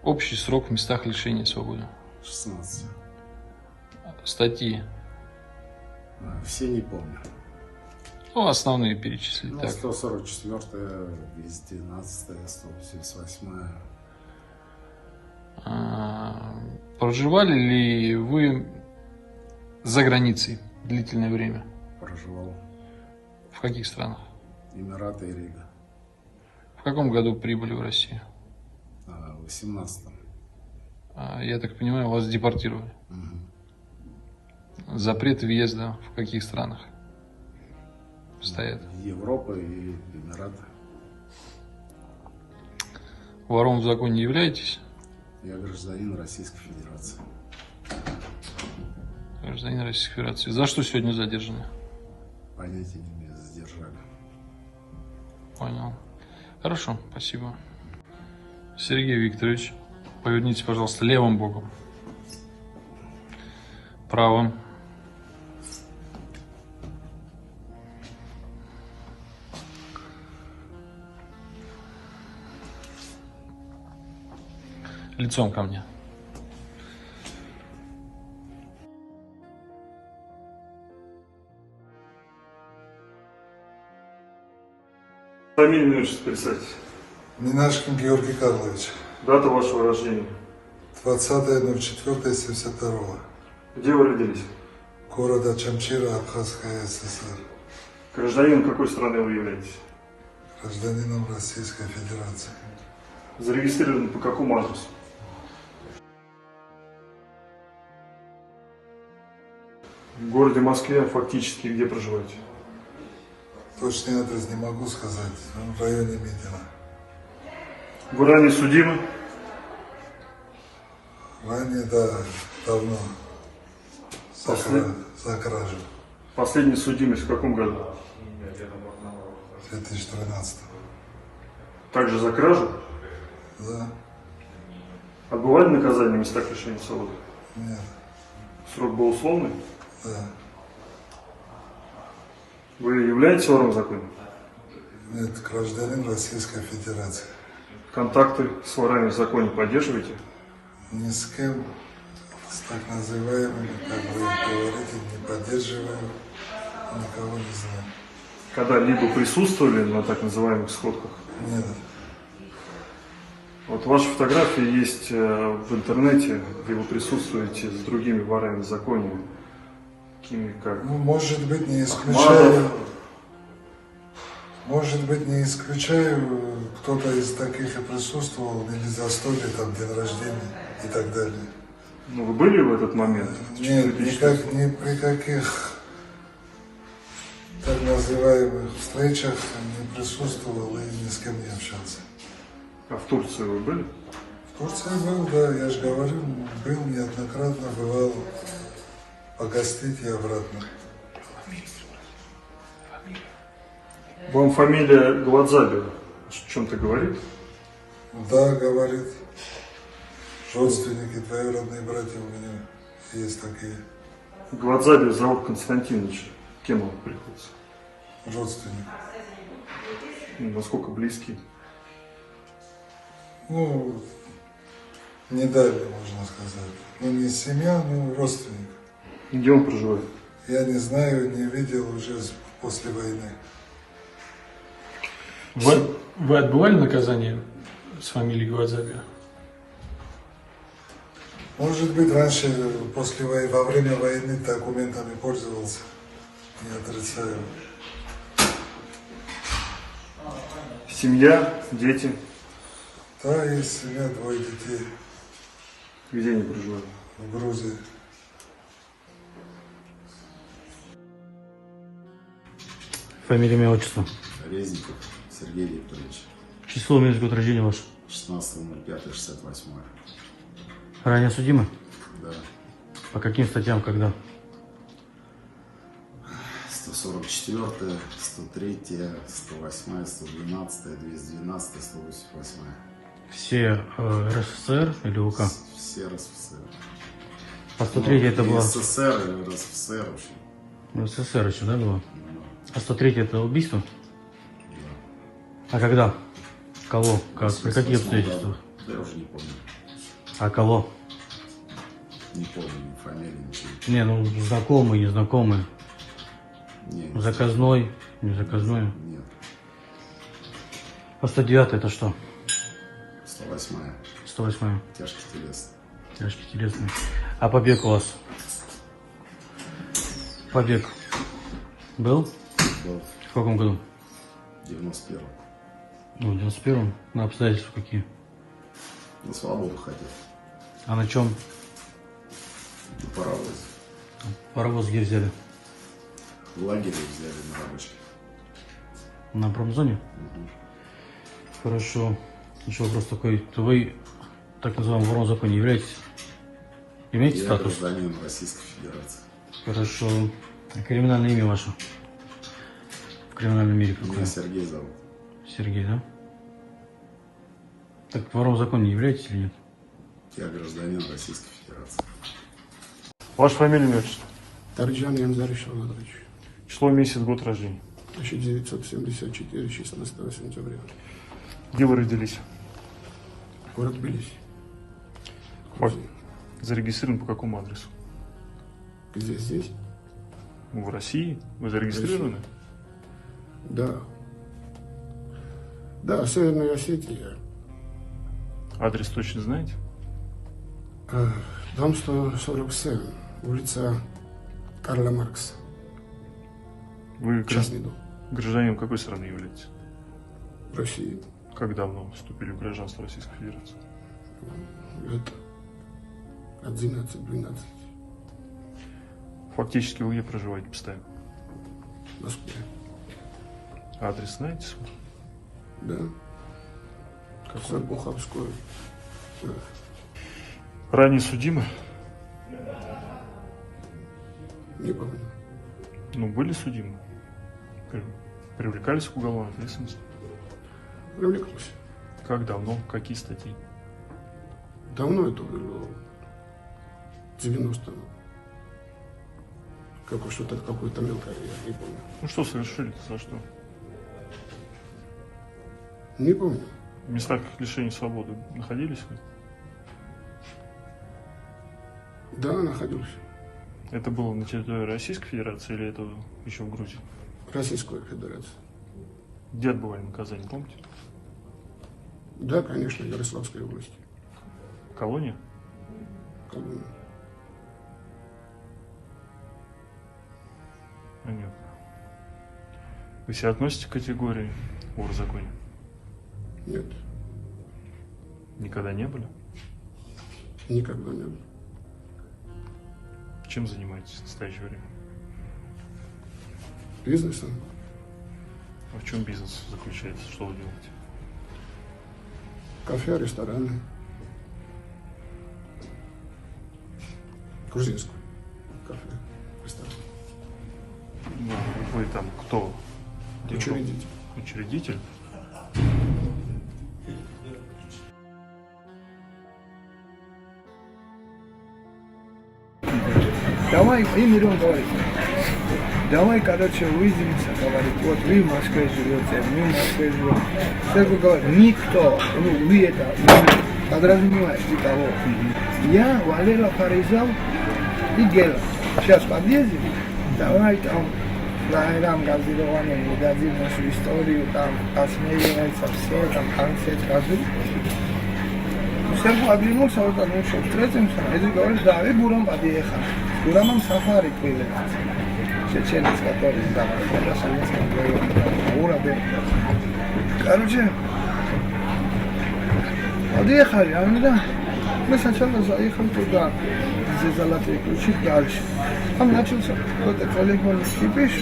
S5: Общий срок в местах лишения свободы?
S22: 16.
S5: Статьи?
S22: Все не помню.
S5: Ну, основные перечислить.
S22: Ну,
S5: Так.
S22: 144, 212, 188.
S5: Проживали ли вы за границей длительное время?
S22: Проживал.
S5: В каких странах?
S22: Эмираты и Рига.
S5: В каком году прибыли в Россию?
S22: В 18-м.
S5: Я так понимаю, вас депортировали? Запрет въезда в каких странах стоят?
S22: Европа и Эмираты.
S5: Вором в законе являетесь?
S22: Я гражданин Российской Федерации.
S5: Гражданин Российской Федерации. За что сегодня задержаны?
S22: Понятия не имею, задержали.
S5: Понял. Хорошо, спасибо. Сергей Викторович, поверните, пожалуйста, левым боком. Правым. Лицом ко мне.
S11: Фамилию, имя, отчество, представьтесь.
S24: Минашкин Георгий Карлович.
S11: Дата вашего рождения.
S24: 20.04.72.
S11: Где вы родились?
S24: Города Чамчира, Абхазская ССР.
S11: Гражданином какой страны вы являетесь?
S24: Гражданином Российской Федерации.
S11: Зарегистрирован по какому адресу? В городе Москве фактически где проживаете?
S24: Точный адрес не могу сказать. В районе Митина.
S11: Вы ранее судимы?
S24: Ранее, да, давно. За кражу.
S11: Последняя судимость в каком году?
S24: 2013.
S11: Также за кражу?
S24: Да.
S11: Отбывали наказание в местах лишения свободы?
S24: Нет.
S11: Срок был условный?
S24: Да.
S11: Вы являетесь вором в законе?
S24: Нет, гражданин Российской Федерации.
S11: Контакты с ворами в законе поддерживаете?
S24: Ни с кем с так называемыми, как вы говорите, не поддерживаю, никого не знаю.
S11: Когда-либо присутствовали на так называемых сходках?
S24: Нет.
S11: Вот ваши фотографии есть в интернете, где вы присутствуете с другими ворами в законе, такими как
S24: Ну, может быть, не исключаю.
S11: Ахмадов.
S24: Может быть, не исключаю, кто-то из таких и присутствовал, или застолье, там, день рождения и так далее.
S11: Ну, вы были в этот момент?
S24: Нет, никак, ни при каких так называемых встречах не присутствовал и ни с кем не общался.
S11: А в Турции вы были?
S24: В Турции был, да, я же говорю, был неоднократно, бывал погостить и обратно.
S11: Вам фамилия Гладзаби о чем-то говорит?
S24: Да, говорит. Родственники, двоюродные братья у меня есть такие.
S11: Гладзаби зовут Константинович. Кем он приходится?
S24: Родственник.
S11: Ну, насколько близкий?
S24: Ну, не дальний, можно сказать. Ну, не семья, но родственник.
S11: Где он проживает?
S24: Я не знаю, не видел уже после войны.
S5: Вы отбывали наказание с фамилией Гладзаби?
S24: Может быть, раньше, после войны, во время войны документами пользовался. Не отрицаю.
S11: Семья, дети?
S24: Да, есть семья, 2 детей.
S11: Где они проживают?
S24: В Грузии.
S4: Фамилия, имя, отчество.
S13: Резников Сергей Викторович.
S4: Число, месяц, год рождения ваш.
S13: 16.05.68.
S4: Ранее судимы?
S13: Да.
S4: По каким статьям, когда?
S13: 144, 103, 108, 112, 212, 188.
S4: Все РСФСР или УК?
S13: Все РСФСР.
S4: А 103 это было?
S13: СССР и РСФСР вообще.
S4: Ну, СССР еще, да, было? А 103 это убийство? Да. А когда? Кого? Как? При каких обстоятельствах?
S13: Да, я уже не помню.
S4: А кого?
S13: Не помню, ни фамилии, ничего.
S4: Не, ну знакомый, незнакомый.
S13: Не,
S4: заказной, не заказной.
S13: Нет.
S4: А 109 это что?
S13: 108.
S4: 108.
S13: Тяжкий телесный.
S4: Тяжкий телесный. А побег у вас? Побег был?
S13: Был.
S4: В каком году?
S13: В 91-м.
S4: Ну, в 91-м. На обстоятельства какие?
S13: На свободу хотел.
S4: А на чем?
S13: На паровозе.
S4: Паровоз где взяли?
S13: В лагере взяли на рабочке.
S4: На промзоне?
S13: Угу.
S4: Хорошо. Еще вопрос такой. То вы, так называемым вором в законе, являетесь? Имеете
S13: Я
S4: статус?
S13: гражданин Российской Федерации.
S4: Хорошо. А криминальное имя ваше? В криминальном мире какое?
S13: Меня Сергей зовут.
S4: Сергей, да? Так вором в законе являетесь или нет?
S13: Я гражданин Российской Федерации.
S11: Ваша фамилия, имя, отчество?
S8: Тарджан Янзариш Анатольевич.
S11: Число, месяц, год рождения?
S8: 1974, 16 сентября.
S11: Где вы родились?
S8: Город Тбилиси.
S11: Зарегистрирован по какому адресу?
S8: Где здесь?
S11: В России? Вы зарегистрированы?
S8: Да. Да, Северная Осетия.
S11: Адрес точно знаете?
S8: Дом 147, улица Карла Маркса.
S11: Вы
S8: частный дом.
S11: Гражданином какой страны являетесь?
S8: России.
S11: Как давно вступили в гражданство Российской Федерации?
S8: Это 11-12.
S11: Фактически вы где проживаете постоянно?
S8: В Москве.
S11: Адрес знаете свой?
S8: Да.
S11: Какой?
S8: Буховской. Да.
S11: Ранее судимы?
S8: Не помню.
S11: Ну, были судимы? Привлекались к уголовной ответственности?
S8: Привлекался.
S11: Как давно? Какие статьи?
S8: Давно это было. 90-м. Что-то какое-то мелкое, я не помню.
S11: Ну что совершили? За что?
S8: Не помню.
S11: В местах лишения свободы находились вы?
S15: Да, находился.
S11: Это было на территории Российской Федерации или это еще в Грузии?
S15: Российская Федерация.
S11: Где отбывали наказание, помните?
S15: Да, конечно, Ярославской области.
S11: Колония?
S15: Колония.
S11: Понятно. Вы себя относите к категории вор в законе?
S15: Нет.
S11: Никогда не были?
S15: Никогда не было.
S11: Чем занимаетесь в настоящее время?
S15: Бизнесом.
S11: А в чем бизнес заключается? Что вы делаете?
S15: Кафе, рестораны. Грузинское кафе, ресторан.
S11: Ну, вы там кто?
S15: Учредитель.
S11: Учредитель?
S24: Давай, и Мирон говорит, давай, короче, увидимся, говорит, вот вы в Москве живете, мы в Москве живем. Сергей говорит, никто, ну, вы это, подразумеваешь, ты того. Я, Валера Фаризал и Гела. Сейчас подъедем, давай там, Лайрам газированием, мы дадим нашу историю, там, посмеиваются все, там, концерт скажут. Сергей оглянулся, вот так, ну что, встретимся? Эдик говорит, да, вы Бурам подъехали. Бурамам сафари были. Чеченец, который там, в Советском Союзе, Урабе. Короче, подъехали, а мы, да, мы сначала заехали туда, где золотые ключи, дальше. Там начался какой-то телефонный кипиш,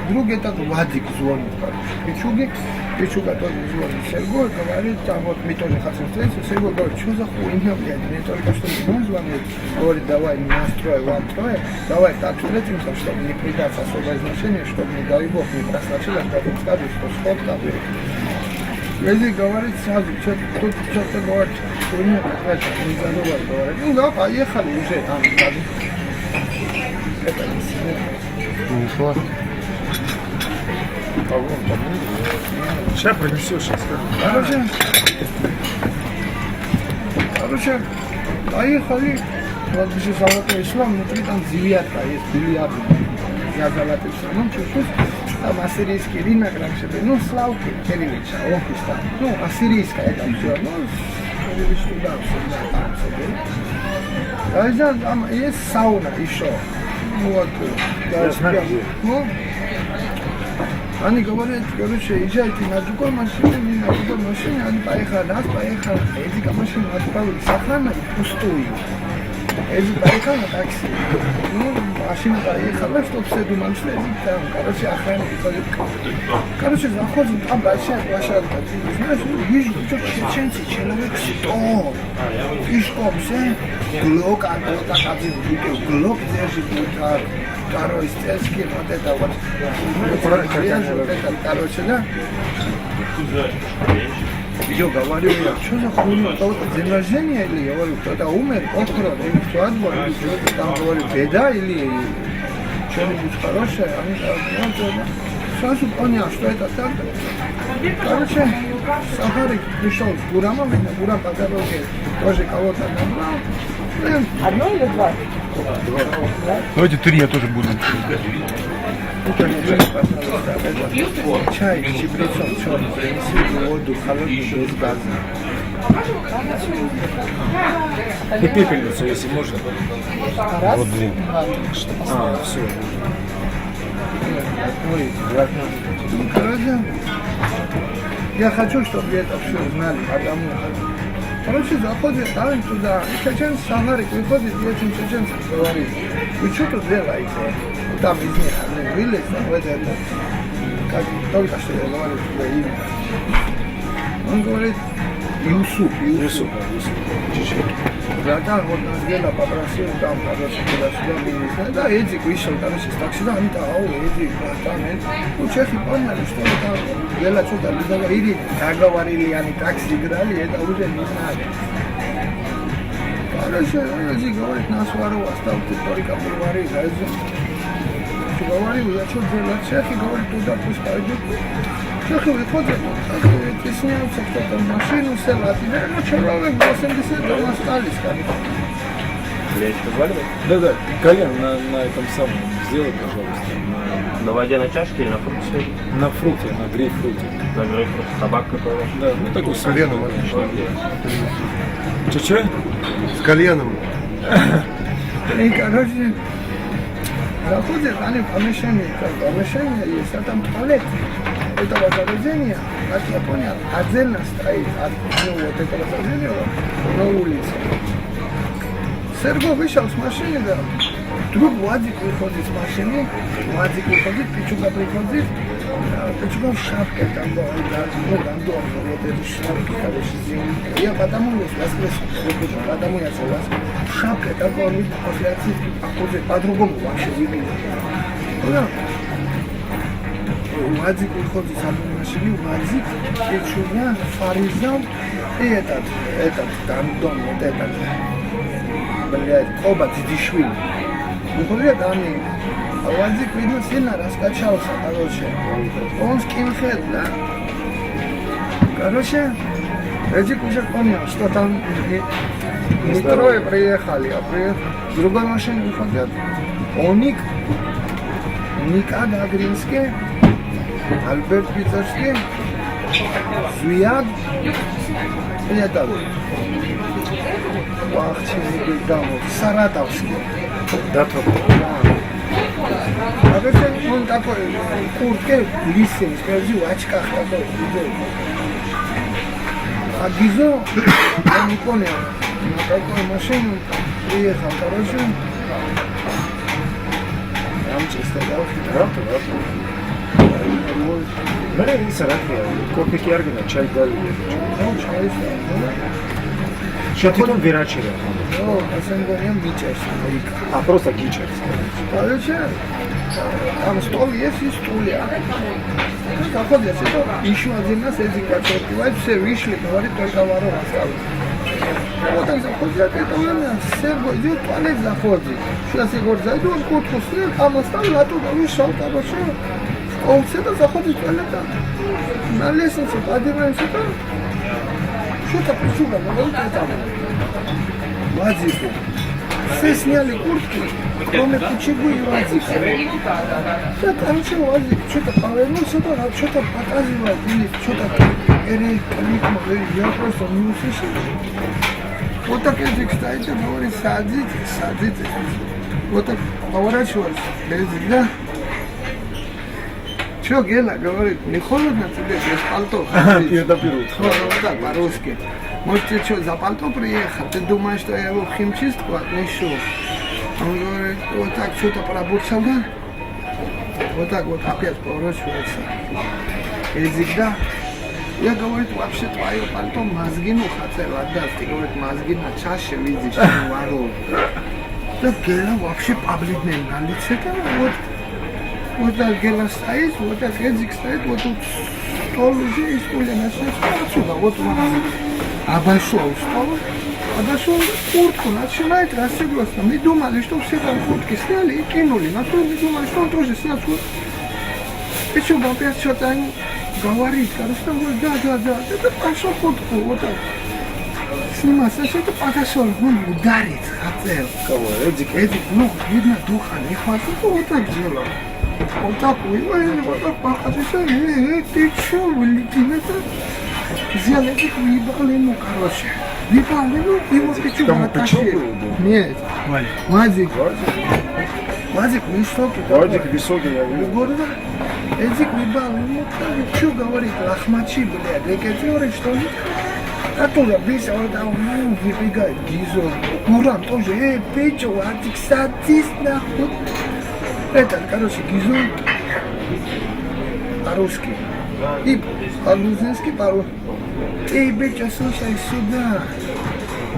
S24: друг этот Вадик звонит, короче, Пичуга тоже звонит Сергей, говорит, там вот мы тоже хотим встретиться. Сергей говорит, что за хуйня, блядь, мне только что ему звонит. Говорит, давай, нас трое, вам трое, давай так встретимся, чтобы не придать особое значение, чтобы, не дай бог, не прослачилось, потом скажут, что сходка будет. Лези говорит сразу, тут что-то говорит, хуйня какая-то, не забывай, говорит. Ну да, поехали уже там, скажем. Это не себе.
S4: Ушла.
S15: Сейчас принесешь, сейчас скажу.
S24: Короче, поехали. Вот где золотой ислам, внутри там девятка есть, бильярд. Я золотой ислам, чуть-чуть. Там ассирийский рынок раньше был. Ну, Славки Келевича, офис там. Ну, ассирийская это все. Ну, Келевич туда, всегда там все было. Там есть сауна еще. Вот. Ну, они говорят, короче, езжайте на другой машине, не на другой машине, они поехали, нас поехали, эти машины отправили с охраной пустую. Эти поехали на такси. Ну, машина поехала, чтобы все думали, что эти там, короче, охрана приходит. Короче, заходим, там большая площадка, ты знаешь, вижу, что чеченцы, человек 100. Пешком все, глок, а вот так один в руке, глок держит, вот так. Второй стельский, вот это вот, вот это, короче, да? Я говорю, что за хуйня, кто-то день рождения или, я говорю, кто-то умер, похорон, или свадьба, или что-то там, говорю, беда или что-нибудь хорошее, они говорят, сразу понял, что это так. Короче, Сахарик пришел с Бурамом, Бурам по дороге тоже кого-то набрал.
S16: Одно или два?
S15: Давайте 3 я тоже буду.
S24: Чай с чабрецом черный, принеси воду, холодную, без газа.
S15: И пепельницу, если можно.
S16: Раз.
S15: Вот две. Все.
S24: Ну, короче, я хочу, чтобы это все знали, потому короче, заходит там туда, чеченцы, Сахарик выходит, и этим чеченцам говорит, вы что тут делаете? Там из них один вылез, а вот это, как только что я говорю свое имя. Он говорит, Юсуп. Братан, вот нас где-то попросил там, короче, туда-сюда вынесли. Да, Эдик вышел, короче, с такси, они там, Эдик, братан, ну, чехи поняли, что там, дело что-то договорили, они так сыграли, это уже не знали. Короче, Эдик говорит, нас вору, оставьте только поговорить, говорил, я что делать, чехи, говорит, туда пусть пойдут. Чехи выходят, стесняются, кто-то в машину сел, а теперь, ну, человек 80 там остались, конечно.
S15: Блядь, разваливай? Да, колено на этом самом сделай, пожалуйста.
S7: На воде на чашке или на фрукте?
S15: На фрукте, на грейпфруте.
S7: На грейпфруте табак какой?
S15: Да, ну такой с коленом. Че?
S8: С кальяном.
S24: И, короче, заходят они в помещение, есть, а там туалет этого заведения, как я понял, отдельно стоит от вот этого заведения на улице. Серго вышел с машины, да, вдруг Вадик выходит с машины, Пичуга приходит, Пичуга в шапке там был, ну там долго, вот эти шапки, короче, я потому не согласен, потому я согласен. В шапке такого видно после отсидки, по-другому вообще выглядит. Да. Вадик выходит с одной машины, Вадик, Пичуга, Фаризал и этот Гандон, вот этот. Блядь, оба Дидишвили. Выходят они, а Вадик, видно, сильно раскачался, короче. Он скинхед, да. Короче, Эдик уже понял, что там не трое приехали, а приехали. С другой машины выходят. Оник, Никада Гринский, Альберт Пиццерский, Зуяд и этот. Саратовский. Да, короче, он такой в куртке, лисин, в очках такой. А Гизо, я не понял, на какой машине приехал, короче. Там чисто, да?
S15: Блин, Саратовский, копики Аргина, чай дали.
S24: Ну, чай дали.
S15: Что ты там вирачили?
S24: Ну, а сам говорим, гичерс.
S15: А просто гичерс.
S24: Короче, там стол есть и стулья. Заходят сюда, еще один раз эти подчеркивают, все вышли, говорит, только воров осталось. Вот так заходят, это время, Серго идет, туалет заходит. Сейчас Егор зайду, он куртку снял, там оставил, оттуда вышел, короче. Он всегда заходит в туалет, на лестнице, поднимаемся там. Что-то Пичуга, говорит, там. Вадику. Все сняли куртки, кроме Пичугу и Вадика. Я короче, Вадик что-то повернулся, что-то показывает, или что-то крикнул, я просто не услышал. Вот так Эдик стоит и говорит, садитесь. Вот так поворачивается, Эдик, да? Че, Гена, говорит, не холодно тебе без пальто?
S15: Это берут.
S24: Вот так, по-русски. Может, ты что, за пальто приехал? Ты думаешь, что я его в химчистку отнесу? Он говорит, вот так что-то пробурчал, да? Вот так вот опять поворачивается. Эдик, да? Я, говорит, вообще твое пальто мозгину хотел отдать. Ты, говорит, мозги на чаще видишь, не вору. Так Гена вообще побледнел на лице, вот. Вот так Гена стоит, вот так Эдик стоит, вот тут стол уже и стулья начинают отсюда, вот он обошел стол, подошел, куртку начинает расстегиваться. Мы думали, что все там куртки сняли и кинули, на то мы думали, что он тоже снял куртку. И что, опять что-то они говорит, короче, он говорит, да, это пошел куртку, вот так. Сниматься, что-то подошел, он ударить хотел.
S15: Кого? Эдик?
S24: Эдик, ну, видно, духа не хватит, вот так делал. Вот так, вот так показывается, ты чё, вылетим это? Взял Эдик, выебал ему, короче. Выебал ему, его Пичуга оттащил. Нет, Вадик, высокий.
S15: Вадик высокий, я вижу.
S24: Эдик выебал ему, что говорит, лохмачи, блядь, рекетеры, что ли? Оттуда быстро вот там выбегает Гизо. Мурам тоже, Печо, Вадик, садись нахуй. Этот, короче, Гизо по-русски и по-грузински по-русски. Эй, Печо, слушай сюда.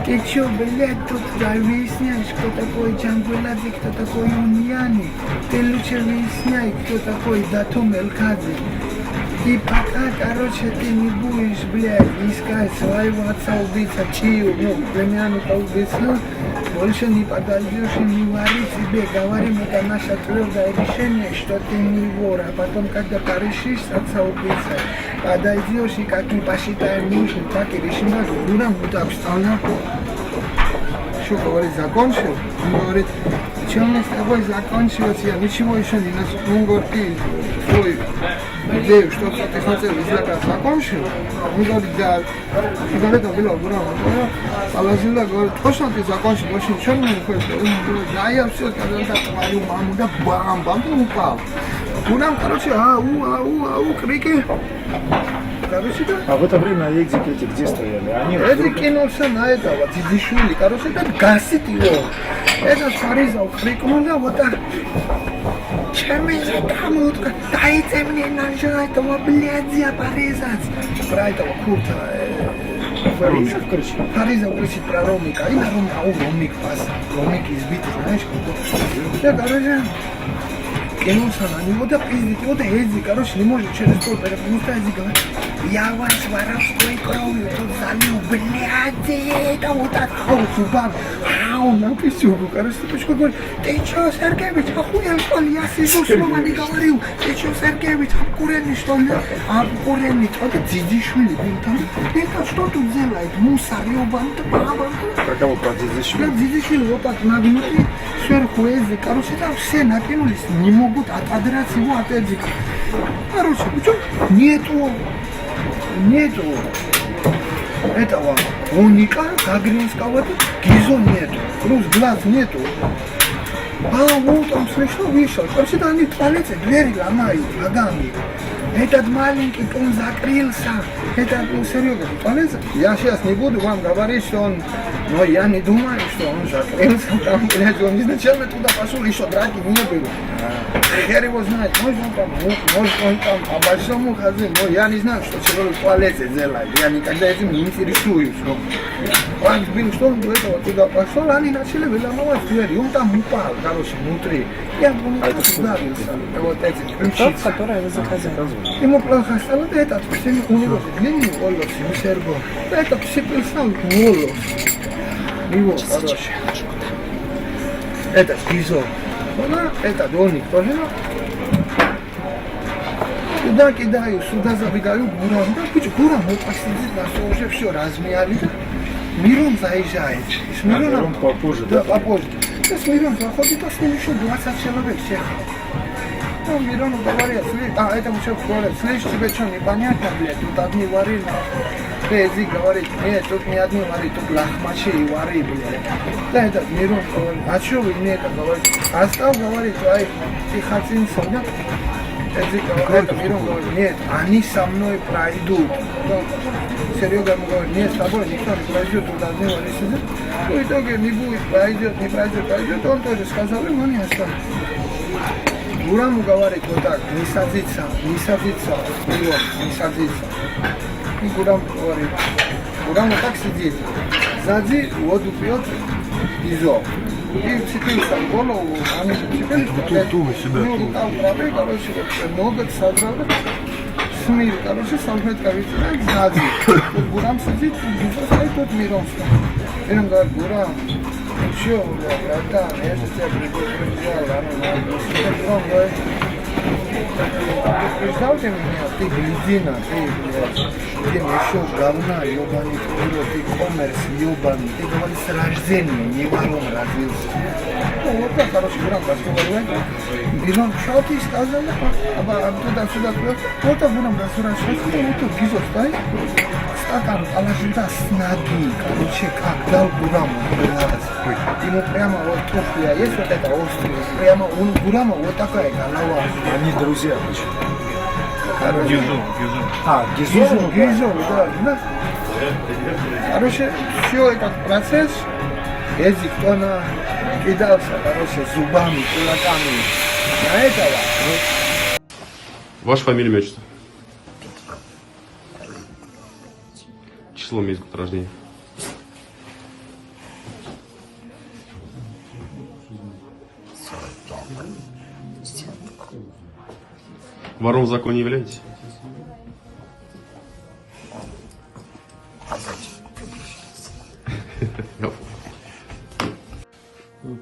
S24: Ты чё, блядь, тут выясняешь, кто такой Джангуладзе, кто такой Уньяни. Ты лучше выясняй, кто такой Датум Элкадзе. И пока, короче, ты не будешь, блядь, искать своего отца-убийца, чью, племянника-убийцу, больше не подойдешь и не вари себе. Говорим, это наше твердое решение, что ты не вор. А потом, когда порешишь с отца-убийцей, подойдешь и как мы посчитаем нужным, так и решим. Бурам вот так встал, еще, говорит, закончил. Он говорит, что мне с тобой закончилось, я ничего еще не начал. Он говорит, ты свою идею, что ты хотел излагать, закончил? Он говорит, да. И говорит, это было браво. Положила, говорит, точно ты закончил, больше ничего не хочешь? Он говорит, да, я все сказал, да, твою маму, да, бам, ты упал. Гурам, короче, ау, крики. Короче, да.
S8: А в это время Эдик эти где стояли? Они
S24: Эдик кинулся на этого, Дидишвили. Короче, это гасит его. Этот Фаризов крикнул, да, вот так. Чем я там, вот как, дайте мне ножа этого блядя порезать. Про этого Курта. Фаризов кричит про Ромика. И на Ромик пас. Ромик избитый, знаешь, кто? Да, короче. Кинулся на него, да пиздить, вот Эдди, короче, не может через стол перепрыгнуть, Эдди говорит, я вас воровской кровью тут залил, блядь, это вот так, зубам, на писюрку, короче, цепочку говорит, ты чё, Сергеевич, охуел, что ли, я сижу, слова не говорил, ты чё, Сергеевич, обкуренный, что ли, обкуренный, вот это Дидишвили, это что тут делает, мусор, ёбан, ты баба,
S8: про кого, про Дидишвили?
S24: Да, Дидишвили, вот так нагнутый, сверху Эдди, короче, там все накинулись, не могут отодрать его от Эдика. Короче, что? Нету этого уника, Кагринского, Гизо нету, плюс глаз нету. Вот он смешно вышел. Короче, да, они в туалете двери ломают ногами. Этот маленький, он закрылся. Это, Серега, в туалете. Я сейчас не буду вам говорить, что он... Но я не думаю, что он закрылся там, блядь, он изначально туда пошел, еще драки не было. Хер его знает, может он там по-большому ходил, но я не знаю, что человек в туалете делает. Я никогда этим не интересуюсь. Он был, что он до этого туда пошел, они начали выломывать двери, он там упал, короче, внутри. Я в унитаз ударился, вот эти ключицы.
S16: Которые вы заказали.
S24: Ему плохо стало, этот у него же длинный волос, Серго. Это вцепился в волос. Его, короче. Это Гизо. Это Доник тоже. Туда кидаю, сюда забегаю, Гурам. Да, Гурам, вот посидит, нас уже все размяли. Мирон заезжает. С Мироном
S8: попозже,
S24: да? Да, попозже. С Мирон заходит, а с ним еще 20 человек всех. Ну, Мирону говорят, этому человеку говорят, слышь, тебе что, непонятно, блядь, тут одни варили. Эдди говорит, нет, тут не одни варили, тут лохмачи и вари, блядь. Да, этот Мирон говорит, а что вы мне это говорите? Остав, говорит, твоих тихоцинцев, да? Эдди говорит, Мирон говорит, нет, они со мной пройдут. Серега ему говорит, нет, с тобой никто не пройдет, тут одни вари сидят. В итоге не будет, пройдет, не пройдет, он тоже сказал, ему не останется. Гураму говорит вот так, не садится, не садится. И Гурам говорит, Гурам вот так сидит, сзади воду пьет Гизо. И вцепился в голову, они вцепились, у него рука управляет, короче, вот ноготь содрал, смир, короче, салфетка вытирает сзади. Тут Гурам сидит, тут Гизо стоит, тут Мирон стоит. Мирон говорит, Гурам, чё, братан, я же тебя предупреждал, он говорит, предупреждал ты меня, ты глядина, ты еще говна, ебаный, ты коммерс, ебаный, ты говоришь с рождения, не ворон родился. Ну вот так, короче, Гурам разговаривает, Мирон, что ты сказал, туда-сюда, вот так Гурам разворачивается, вот тут Гизо стоит, стакан положил с ноги, короче, как дал Гураму, ему прямо вот тухлая, есть вот это острое, прямо у Гурама вот такая голова.
S8: Они друзья, почему?
S24: Короче, Гизо, да. Короче, все этот процесс, если кто кидался, короче, зубами, кулаками на этого.
S12: Ваша фамилия, имя, отчество? Число, месяц, год рождения. Вором в законе являетесь?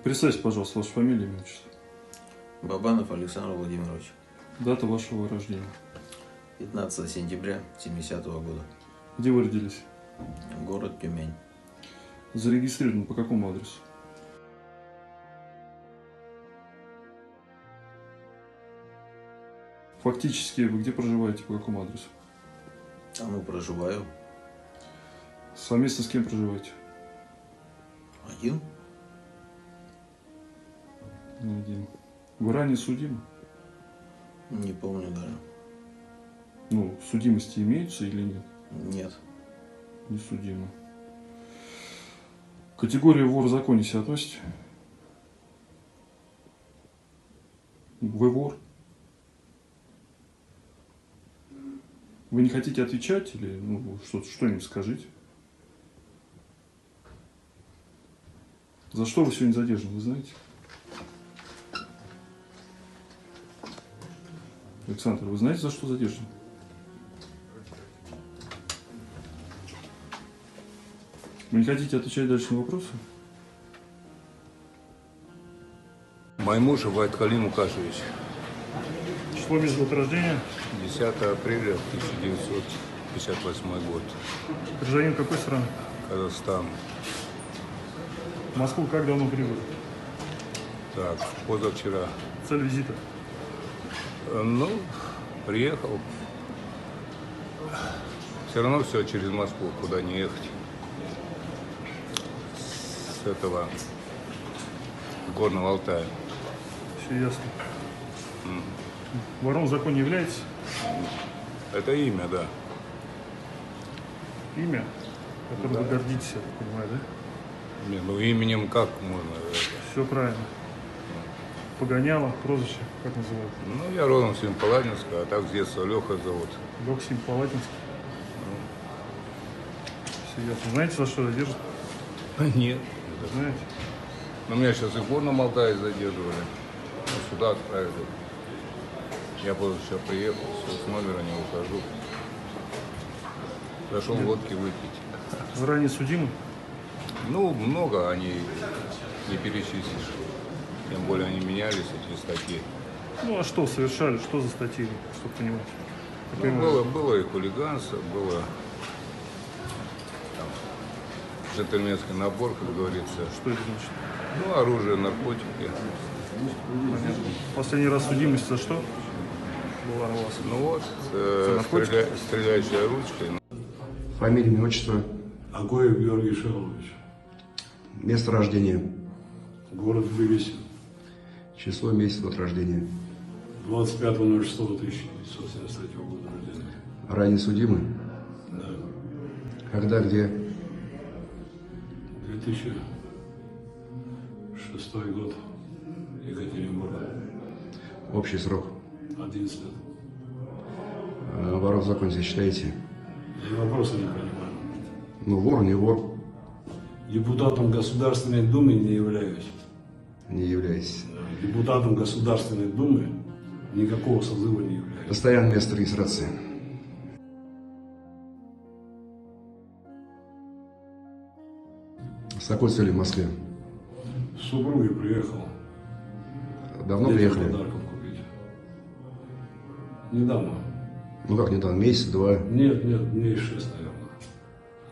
S11: Представьте, пожалуйста, вашу фамилию, имя, отчество.
S21: Бабанов Александр Владимирович.
S11: Дата вашего рождения?
S21: 15 сентября 70-го года.
S11: Где вы родились?
S21: Город Тюмень.
S11: Зарегистрирован по какому адресу? Фактически вы где проживаете, по какому адресу?
S21: Там и проживаю.
S11: Совместно с кем проживаете?
S21: Один.
S11: Один. Вы ранее судимы?
S21: Не помню даже.
S11: Ну, судимости имеются или нет?
S21: Нет.
S11: Не судимы. Категория вор в законе себя относите? Вы вор? Вы не хотите отвечать или ну, что-нибудь скажите? За что вы сегодня задержаны, вы знаете? Александр, вы знаете, за что задержан? Вы не хотите отвечать дальше на вопросы?
S9: Маймушев Айтхалим Мукашевич.
S11: Число, место, год рождения?
S9: 10 апреля 1958 год.
S11: Гражданин какой страны?
S9: Казахстан.
S11: В Москву как давно прибыли?
S9: Так, позавчера.
S11: Цель визита?
S9: Ну, приехал. Все равно все через Москву, куда не ехать. С этого Горного Алтая.
S11: Все ясно. Вором в законе являетесь?
S9: Это имя, да.
S11: Имя, которым
S9: Да.
S11: вы гордитесь, я так понимаю, да?
S9: Не, ну именем как можно?
S11: Все правильно. Погоняло, прозвище, как называют?
S9: Ну, я родом с Семипалатинска, а так с детства Леха зовут.
S11: Леха Семипалатинск. Все ясно. Знаете, за что задержат?
S9: Нет.
S11: Знаете?
S9: Но меня сейчас и в Горном Алтае задерживали. Сюда отправили. Я позавчера приехал, с номера не ухожу. Зашел водки выпить.
S11: Вы ранее судимы?
S9: Ну, много, они не перечислишь. Тем более они менялись, эти статьи.
S11: Ну, а что совершали, что за статьи, чтобы понимать?
S9: Ну, было и хулиганство, было там, джентльменский набор, как говорится.
S11: Что это значит?
S9: Ну, оружие, наркотики.
S11: Понятно. Последний раз судимость за что была у вас?
S9: Ну вот, стреляющая ручкой.
S17: Фамилия, имя, отчество.
S18: Агоев Георгий Шалович.
S17: Место рождения.
S18: Город Тбилиси.
S17: Число, месяц, год рождения.
S18: 25.06.1973 года рождения.
S17: Ранее судимый?
S18: Да.
S17: Когда, где?
S18: 2006 год. Екатеринбург.
S17: Общий срок?
S18: 11 лет.
S17: Воров в законе себя считаете?
S18: Я вопроса не понимаю.
S17: Ну, вор, не вор.
S18: Депутатом Государственной Думы не являюсь.
S17: Не являетесь.
S18: Депутатом Государственной Думы никакого созыва не являюсь.
S17: Постоянное место регистрации. С какой целью в Москве?
S18: С супругой приехал.
S17: Давно
S18: Детям
S17: приехали?
S18: подарков купить. Недавно.
S17: Ну как недавно, месяц, два?
S18: Нет, дней 6, наверное.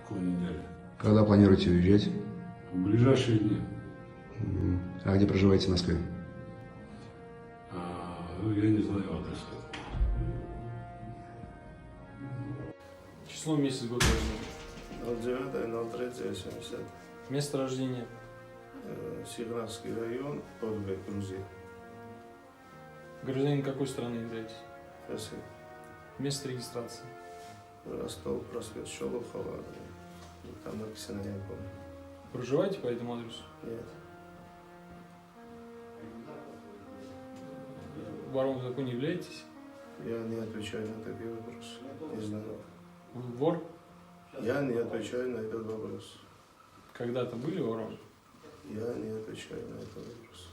S18: Около недели.
S17: Когда планируете уезжать?
S18: В ближайшие дни.
S17: А где проживаете в Москве?
S18: Я не знаю адреса.
S14: Число, месяц, год рождения.
S19: 09.03.70.
S14: Место рождения.
S19: Сигранский район, Подбек, Грузия.
S14: Гражданин какой страны являетесь?
S19: Россия.
S14: Место регистрации.
S19: Ростов, проспект Шолохова. Там написано, я не помню.
S14: Проживаете по этому адресу?
S19: Нет.
S14: Вором в законе являетесь?
S19: Я не отвечаю на такие вопросы. Не знаю.
S14: Вы вор?
S19: Я не отвечаю на этот вопрос.
S14: Когда-то были вором?
S19: Я не отвечаю на этот вопрос.